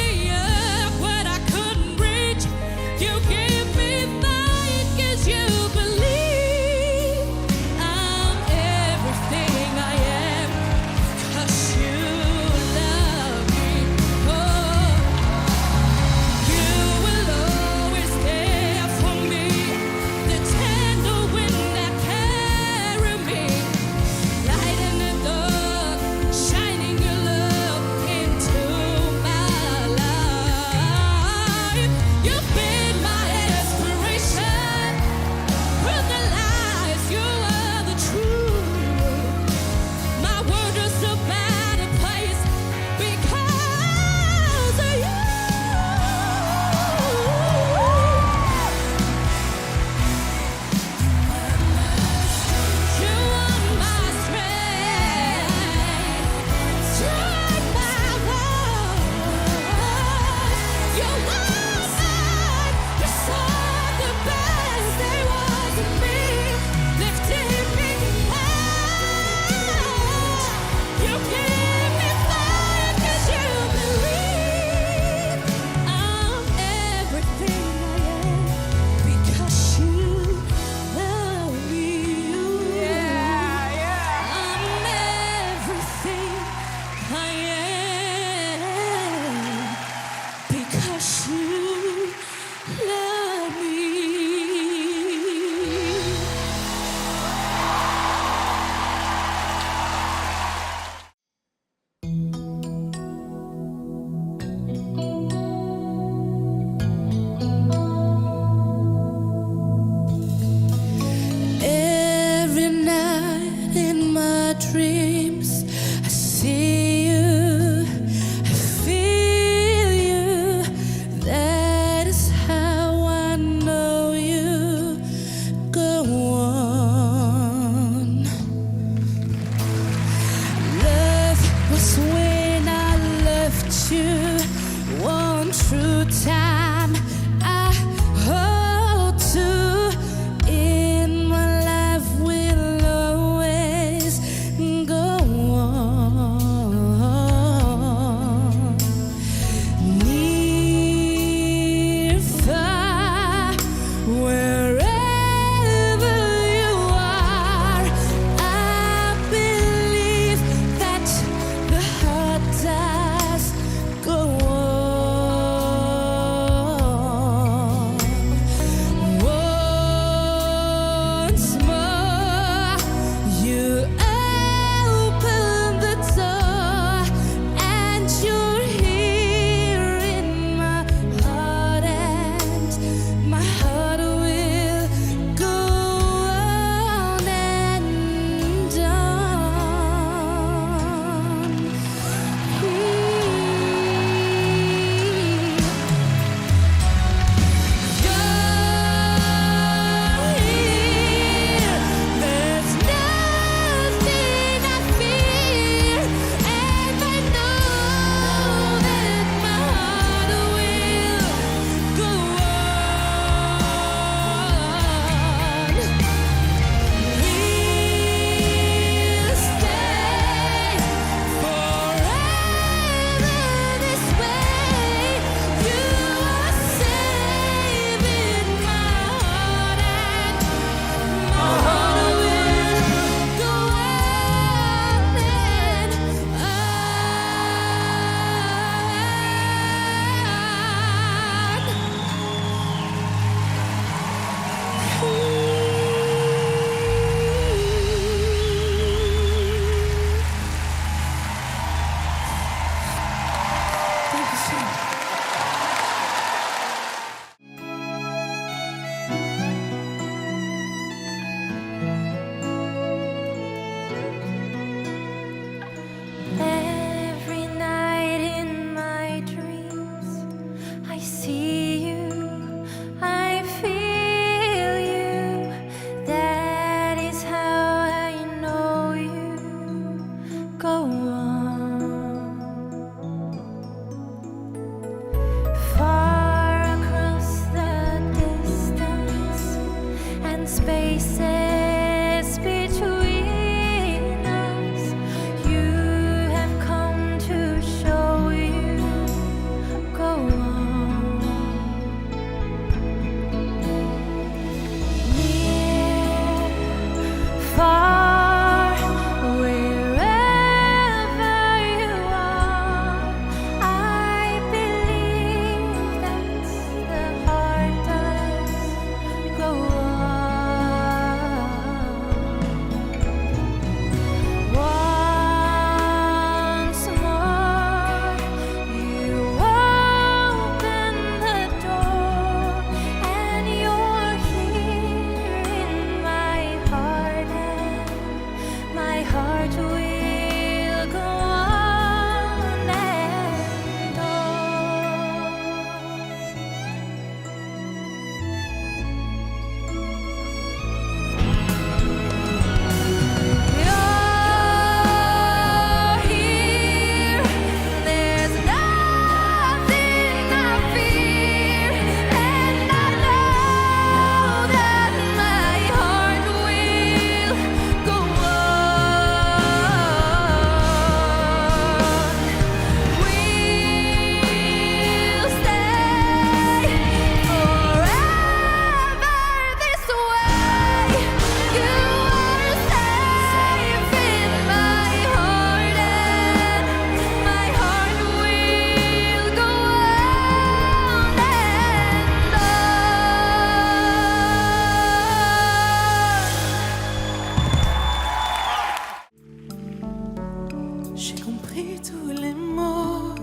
compris tous les mots,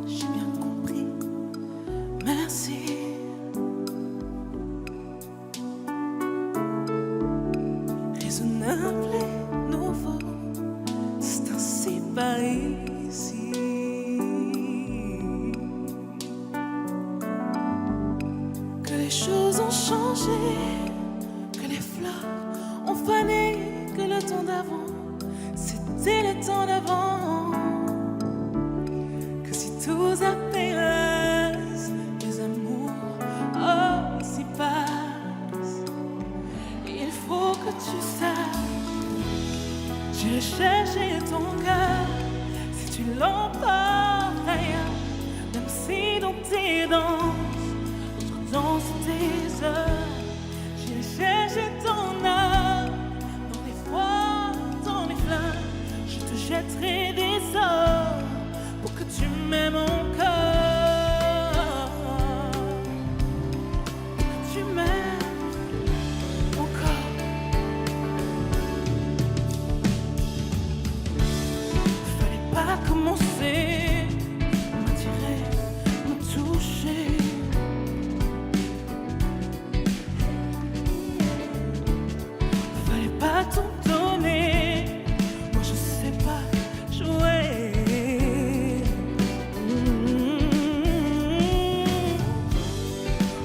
j'ai bien compris. Merci. Raisonnable et nouveau, c'est ainsi par ici. Que les choses ont changé, que les fleurs ont fané, que le temps d'avant, c'était le temps d'avant. Que si tout apaise, les amours aussi passent. Il faut que tu saches, j'ai cherché ton cœur. Si tu l'emportes ailleurs, même si dans tes danses, dans tes heures, j'ai cherché ton âme. Dans les froids, dans les flammes, je te jetterai des sorts pour que tu m'aimes encore. Pour que tu m'aimes encore. Fallait pas commencer, m'attirer, me toucher. Fallait pas tout donner, moi je sais pas jouer.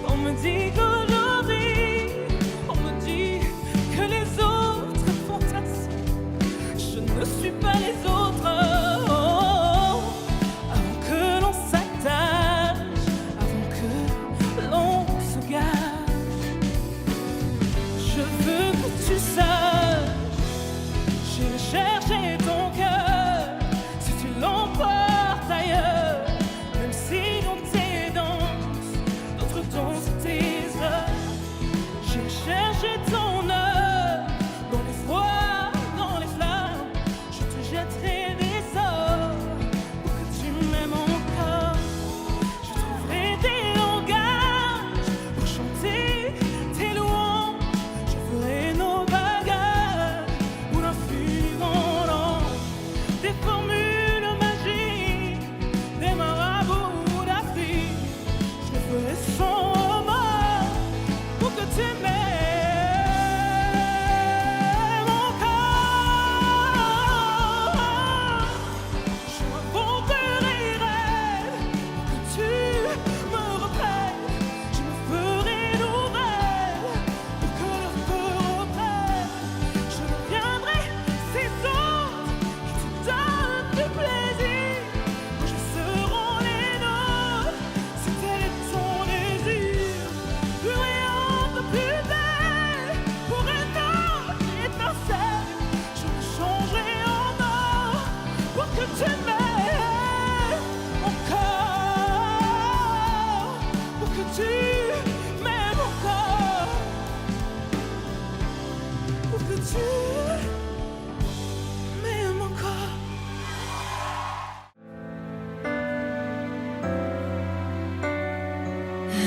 On me dit qu'aujourd'hui, on me dit que les autres font ainsi. Je ne suis pas les autres. Avant que l'on s'attache, avant que l'on se gâche, je veux que tu saches, j'ai cherché ton cœur. Si tu l'emportes ailleurs, même si dans tes danses, d'autres dansent tes heures, j'ai cherché ton heure. Dans les froids, dans les flammes, je te jetterai des sorts pour que tu m'aimes encore. Je trouverai des langages pour chanter tes louanges. Je ferai nos bagages pour l'infini vendant des formules magiques, des marabouts d'Afrique. Je le ferai sans remords pour que tu m'aimes encore. Je m'inventerai rêve pour que tu me reprennes. Je me ferai nouvelle pour que le feu reprenne. Je deviendrai ces autres qui te donnent du plaisir. Quand je seront les nôtres, si tel est ton désir. Plus rien de plus belle pour une autre étincelle. Je me changerai en or pour que tu m'aimes encore. Pour que tu m'aimes encore. Pour que tu m'aimes encore.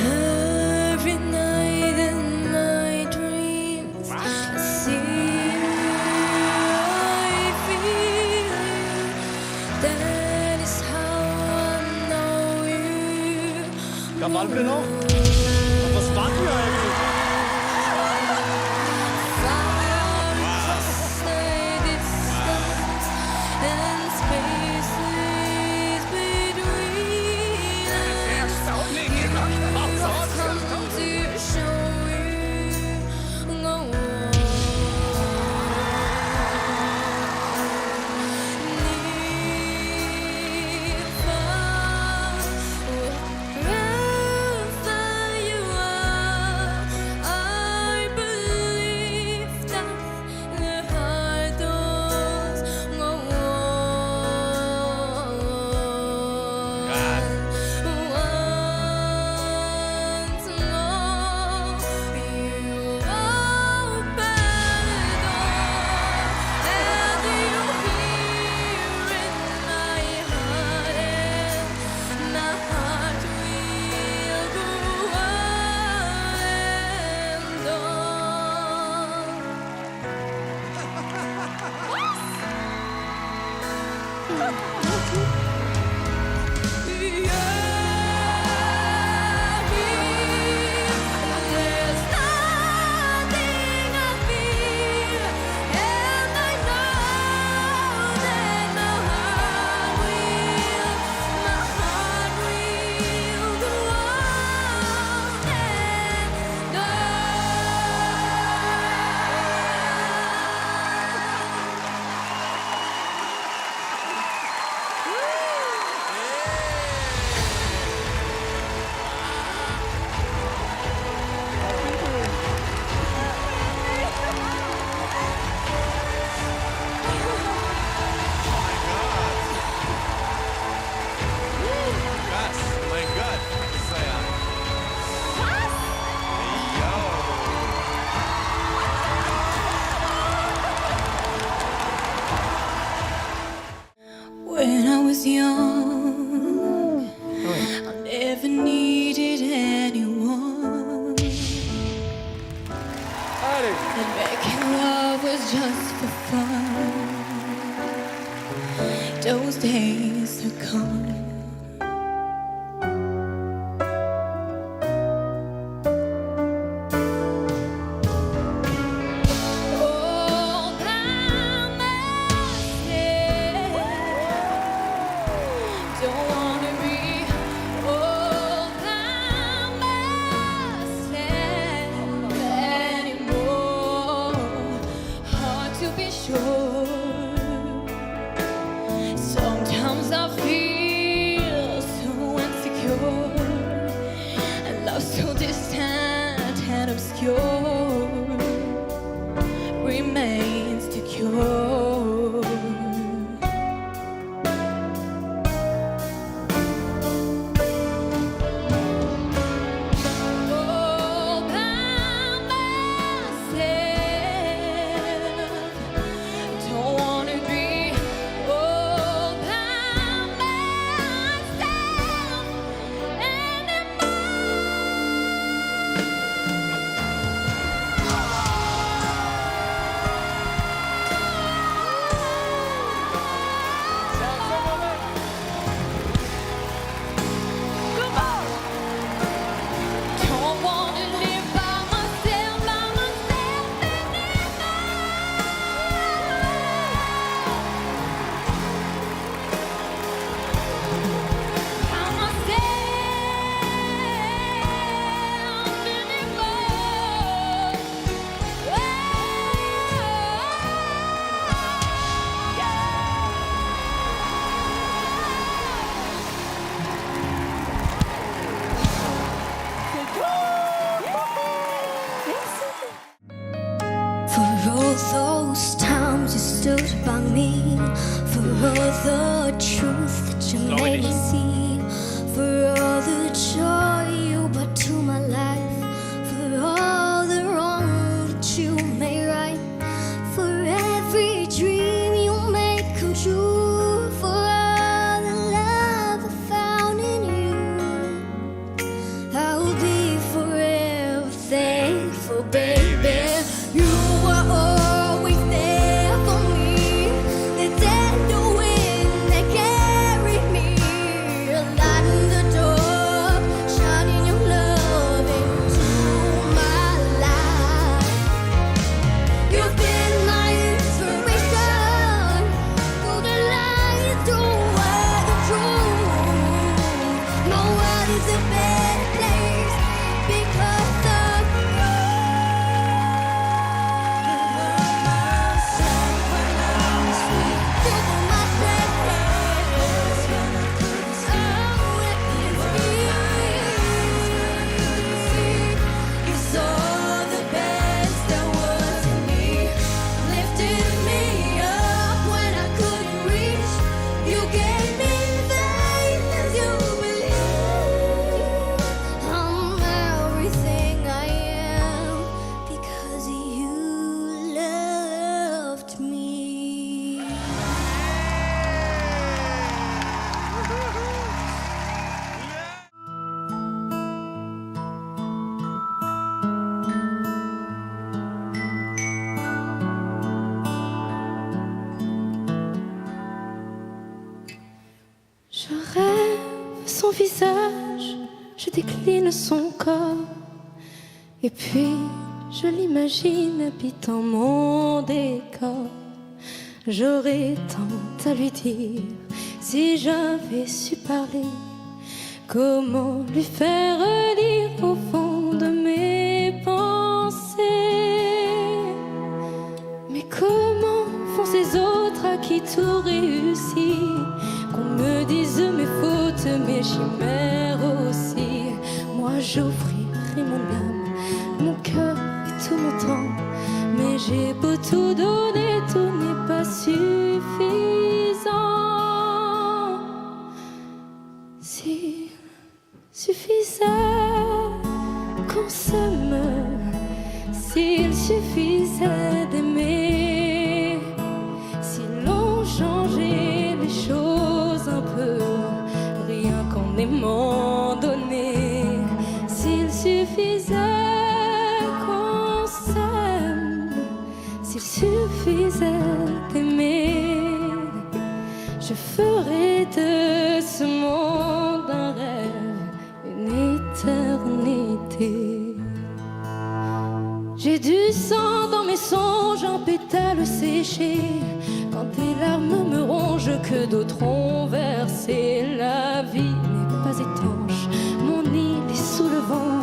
Every night in my dreams, I see you, I feel you. That is how I know you. Kavalke noch? Was waren wir eigentlich? And spaces between us. I've come to show you. Go on. was young, I never needed anyone. And making love was just for fun. Those days are gone. Sometimes I feel so insecure, and love so distant and obscure remains to cure. All by myself, don't wanna be all by myself don't wanna live by myself For all those times you stood by me, for all the truth that you made me see, for all the joy you brought to my life, for all the wrong that you made right, for every dream you made come true, for all the love I found in you, I will be forever thankful, baby. You were always there for me, the tender wind that carried me, a light in the dark, shining your love into my life. You've been my inspiration, golden light through the truth. My world is a better place because of you. Je rêve son visage, je décline son corps, et puis je l'imagine habitant mon décor. J'aurais tant à lui dire si j'avais su parler. Comment lui faire lire au fond de mes pensées? Mais comment font ces autres à qui tout réussit? Qu'on me dise mes fautes, mes chimères aussi. Moi j'offrirai mon âme, mon cœur et tout mon temps. Mais j'ai beau tout donner, tout n'est pas suffisant. S'il suffisait qu'on s'aime, s'il suffisait d'aimer, si l'on changeait les choses un peu. suffisait qu'on s'aime, s'il suffisait d'aimer, je ferais de ce monde un rêve, une éternité. J'ai du sang dans mes songes, un pétale séché. Quand tes larmes me rongent, que d'autres ont versé. La vie n'est pas étanche, mon île est sous le vent.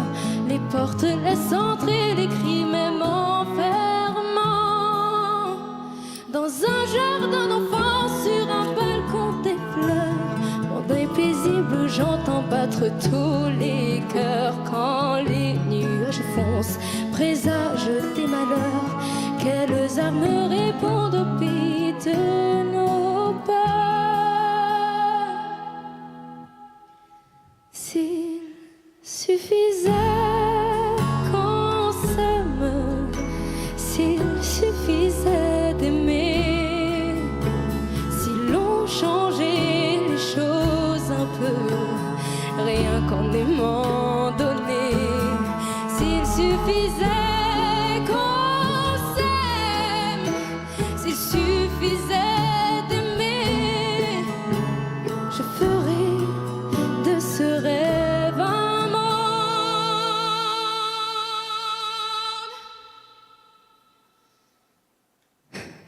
Les portes laissent entrer les cris, même en fermant. Dans un jardin d'enfants, sur un balcon des fleurs, mon deuil paisible, j'entends battre tous les cœurs. Quand les nuages foncent, présagent des malheurs, quelles armes répondent au pays de nos peurs? S'il suffisait qu'on s'aime, s'il suffisait d'aimer, si l'on changeait les choses un peu, rien qu'en aimant donner, s'il suffisait qu'on s'aime, s'il suffisait d'aimer, je ferais de ce rêve un monde.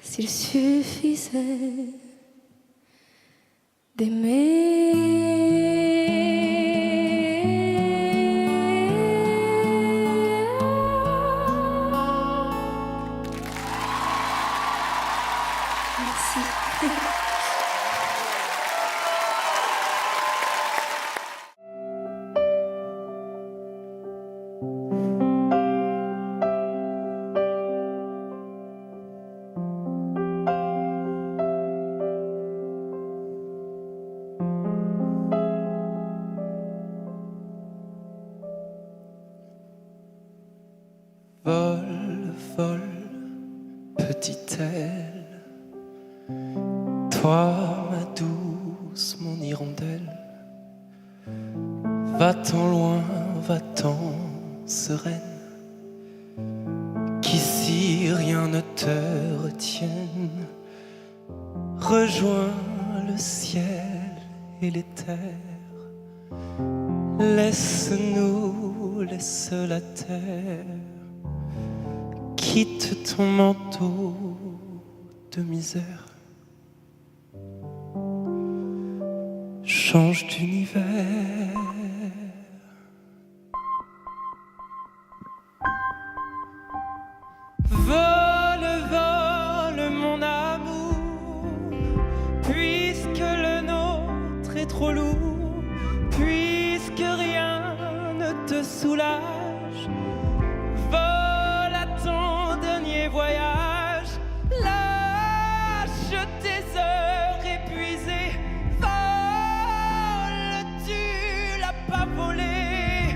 S'il suffisait Vole, vole, petite aile, toi ma douce, mon hirondelle, va-t'en loin, va-t'en sereine, qu'ici rien ne te retienne. Rejoins le ciel et les terres, laisse-nous, laisse la terre. Quitte ton manteau de misère, change d'univers. Vole, vole mon amour, puisque le nôtre est trop lourd, puisque rien ne te soulage. Vole à ton dernier voyage, lâche tes heures épuisées. Vole, tu l'as pas volé.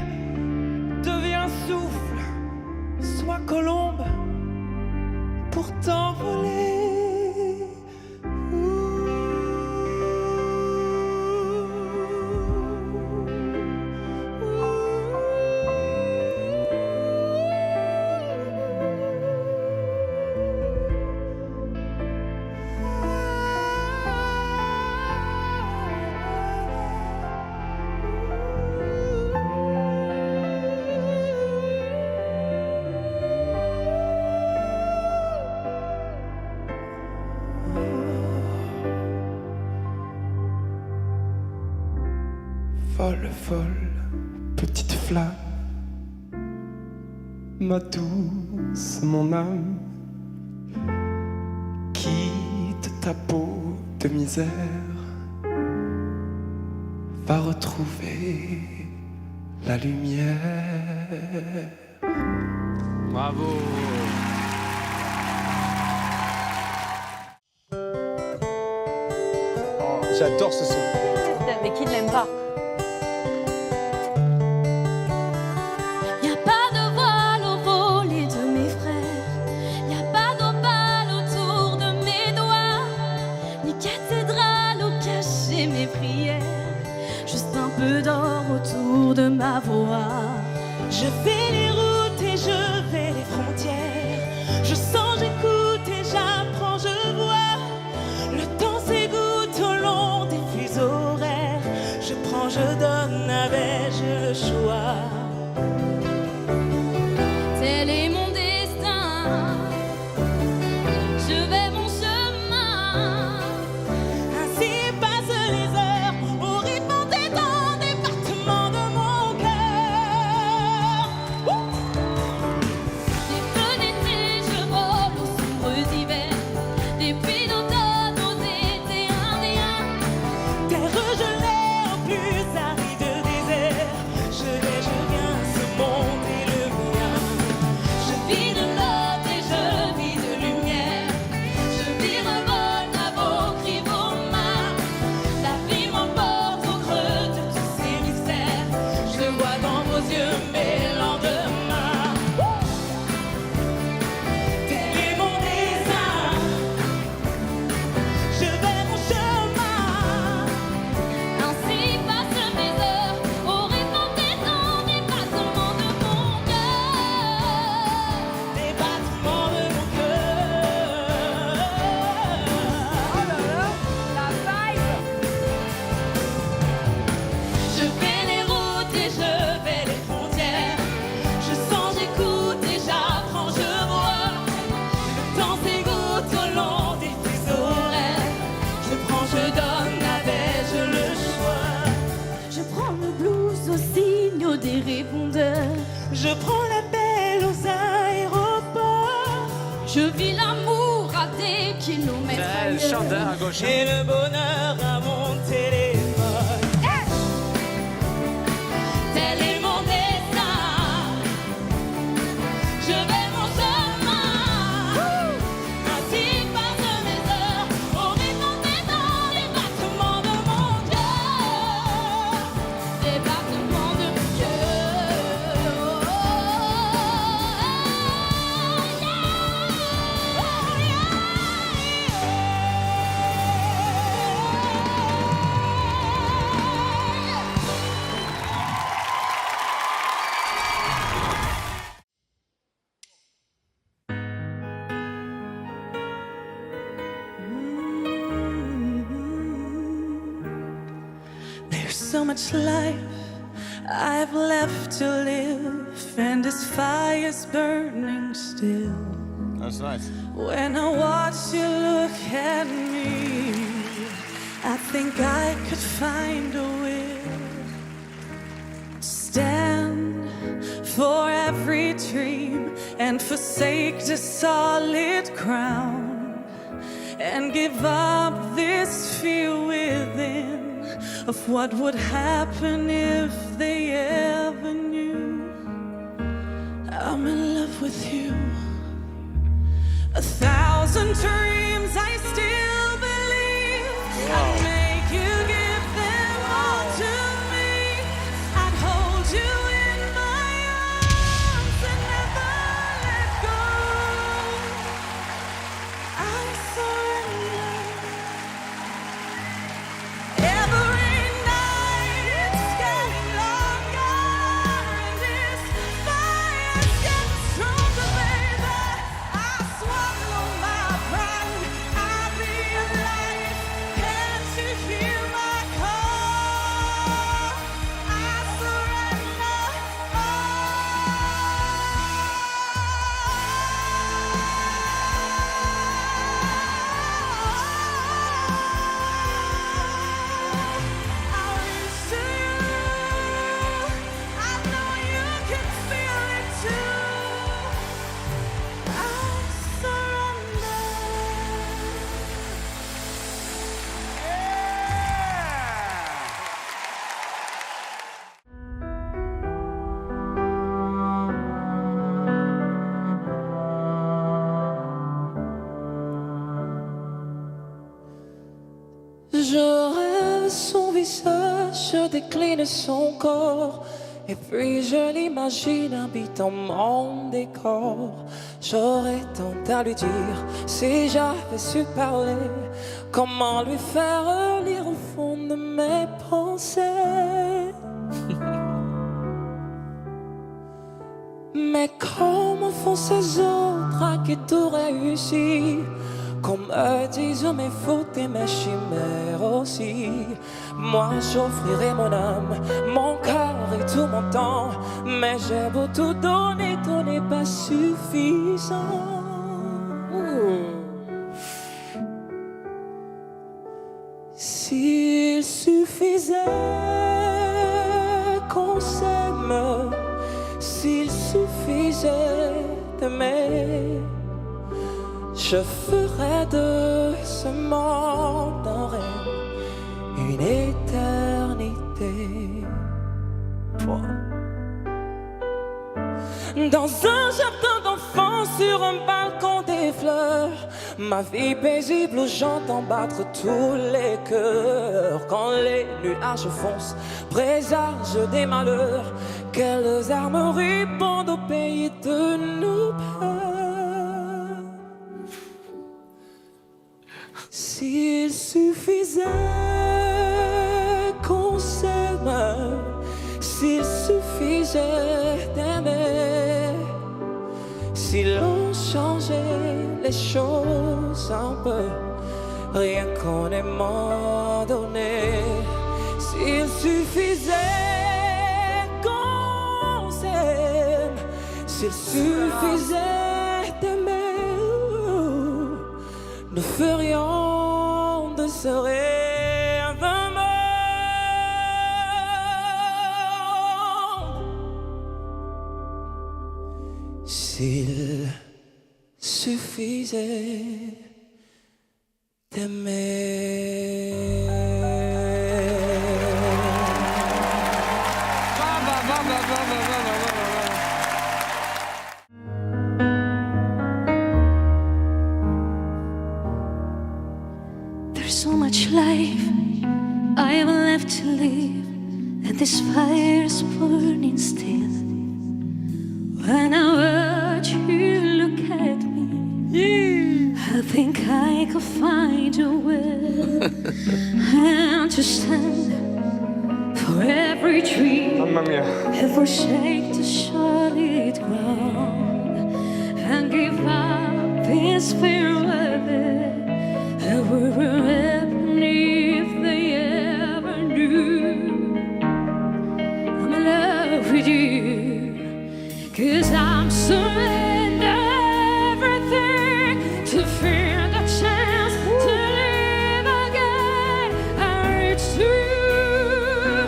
Deviens souffle, sois colombe pour t'envoler. Vole, vole, petite flamme, ma douce, mon âme, quitte ta peau de misère, va retrouver la lumière. Bravo! J'adore ce son. Mais qui ne l'aime pas? Y a pas de voile au volet de mes frères, y a pas d'opale autour de mes doigts, ni cathédrale où cacher mes prières, juste un peu d'or autour de ma voix. Je fais les routes et je vais les frontières. Je sens, j'écoute et j'apprends, je vois. Le temps s'égoutte au long des fuseaux horaires. Je prends, je donne, avais-je le choix? Tel est mon destin, je vais mon chemin. Ainsi passent les heures au rythme des temps, des battements de mon cœur. Des feux d'été, je vole aux sombres hivers. Des pluies d'automne aux étés indiens. Terre gelée au plus aride désert. Je vais, je viens, ce monde est le mien. Je vis de l'autre et je vis de lumière. Je vis revole à vos cris, vos mains. La vie m'emporte au creux de tous ces mystères. Je vois dans vos yeux mes lendemains. Tel est mon destin. Je vais mon chemin. Ainsi passent mes heures au rythme des temps, des battements de mon cœur. Des battements de mon cœur. Oh là là, la vibe. Je fais les routes et je vais les frontières. Je sens, j'écoute et j'apprends, je vois. Le temps s'égoutte au long des fuseaux horaires. Je prends, je donne, avais-je le choix? Je prends le blues aux signaux des répondeurs. Je prends l'appel aux aéroports. Je vis l'amour à des kilomètres Elle ailleurs. chante à gauche. Et le bonheur à mon téléphone. Tel est mon destin. Je vais mon chemin. Ainsi passent mes heures au rythme des temps, des battements de mon cœur. Des battements de mon There's so much life I've left to live, and this fire's burning still. That's nice. When I watch you look at me, I think I could find a way to stand for every dream and forsake the solid ground and give up this fear within of what would happen if they ever knew I'm in love with you. 1,000 dreams I still believe I'd make you give them all to me. I'd hold you in my arms and never let go. I surrender. Every night it's getting longer and this fire's getting stronger, baby. I swallow my pride. I'll be alive. Can't you hear my call? I surrender. I'll reach to you. I know you can feel it too. I surrender. Je rêve son visage, je décline son corps. Et puis je l'imagine habitant mon décor. J'aurais tant à lui dire si j'avais su parler. Comment lui faire lire au fond de mes pensées. Mais comment font ces autres à qui tout réussit? Qu'on me dise mes fautes et mes chimères aussi. Moi j'offrirai mon âme, mon cœur et tout mon temps. Mais j'ai beau tout donner, tout n'est pas suffisant. S'il suffisait qu'on s'aime, s'il suffisait d'aimer, je ferais de ce monde un rêve, une éternité. Dans un jardin d'enfants, sur un balcon des fleurs, ma vie paisible où j'entends battre tous les cœurs. Quand les nuages foncent, présagent des malheurs, quelles armes répondent au pays de nos peurs. S'il suffisait qu'on s'aime, s'il suffisait d'aimer, si l'on changeait les choses un peu, rien qu'en aimant donner. S'il suffisait qu'on s'aime, s'il suffisait d'aimer, nous ferions de ce rêve un monde. S'il suffisait d'aimer. There's so much life I have left to live, and this fire's burning still. When I watch you look at me, I think I could find a way and to stand for every dream, every shake to solid ground, and give up this fear of it. And we were happen if they ever knew I'm in love with you. 'Cause I'm surrender everything to feel the chance to live again. And it's true,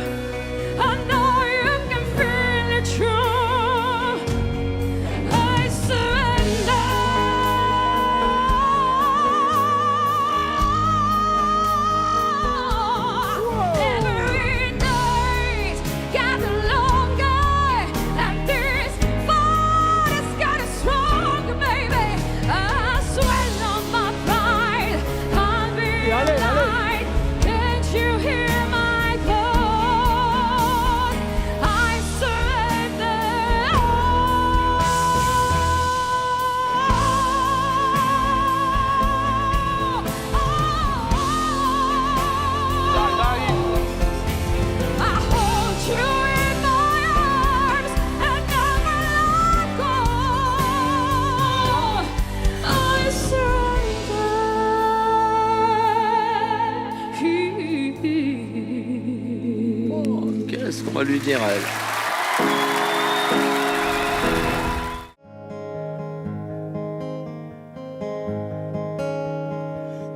I know you can feel it true. I surrender. Every night got longer, and this fight has got stronger, baby. I swallow my pride, I'll be alive. Can't you hear my call? I surrender. I hold you in my arms and never let go. I surrender. Qu'est-ce qu'on va lui dire à elle?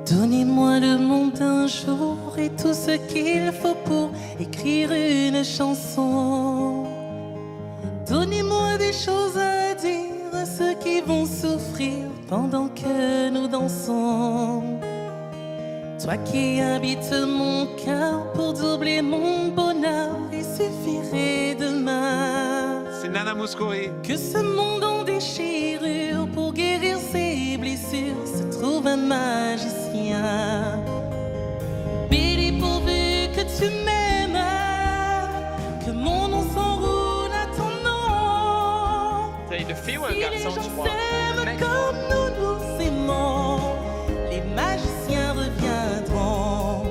Donnez-moi le monde un jour et tout ce qu'il faut pour écrire une chanson. Donnez-moi des choses à dire à ceux qui vont souffrir pendant que nous dansons. Toi qui habites mon cœur pour doubler mon bonheur, il suffirait demain. C'est Nana Mouskouri. Que ce monde en déchirure pour guérir ses blessures se trouve un magicien. Béni pourvu que tu m'aimes, que mon nom s'enroule à ton nom. T'as une fille ou un Si les garçon, gens tu crois? s'aiment comme nous nous aimons, les magiciens reviendront.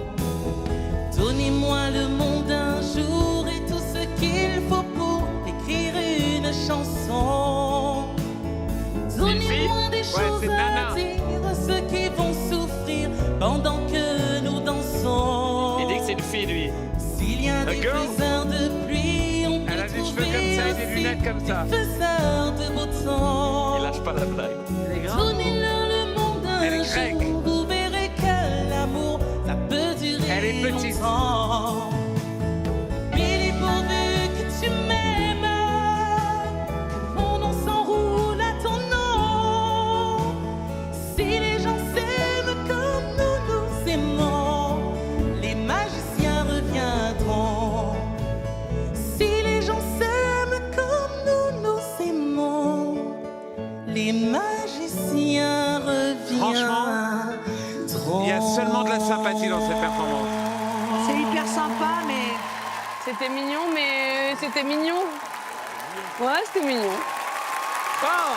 Donnez-moi le monde un jour et tout ce qu'il faut pour écrire une chanson. A girl. Elle a des cheveux comme ça et des lunettes comme ça. Il lâche pas la blague. Elle est grande. Elle est grecque. Elle est petite. Il est pourvu que tu m'aimes, que mon nom s'enroule à ton nom. Si les gens s'aiment comme nous nous aimons, les magiciens reviendront. Si les gens s'aiment comme nous nous aimons, les magiciens reviendront. Il y a seulement de la sympathie dans cette performance. C'est hyper sympa, mais c'était mignon, mais c'était mignon. Ouais, c'était mignon. Oh!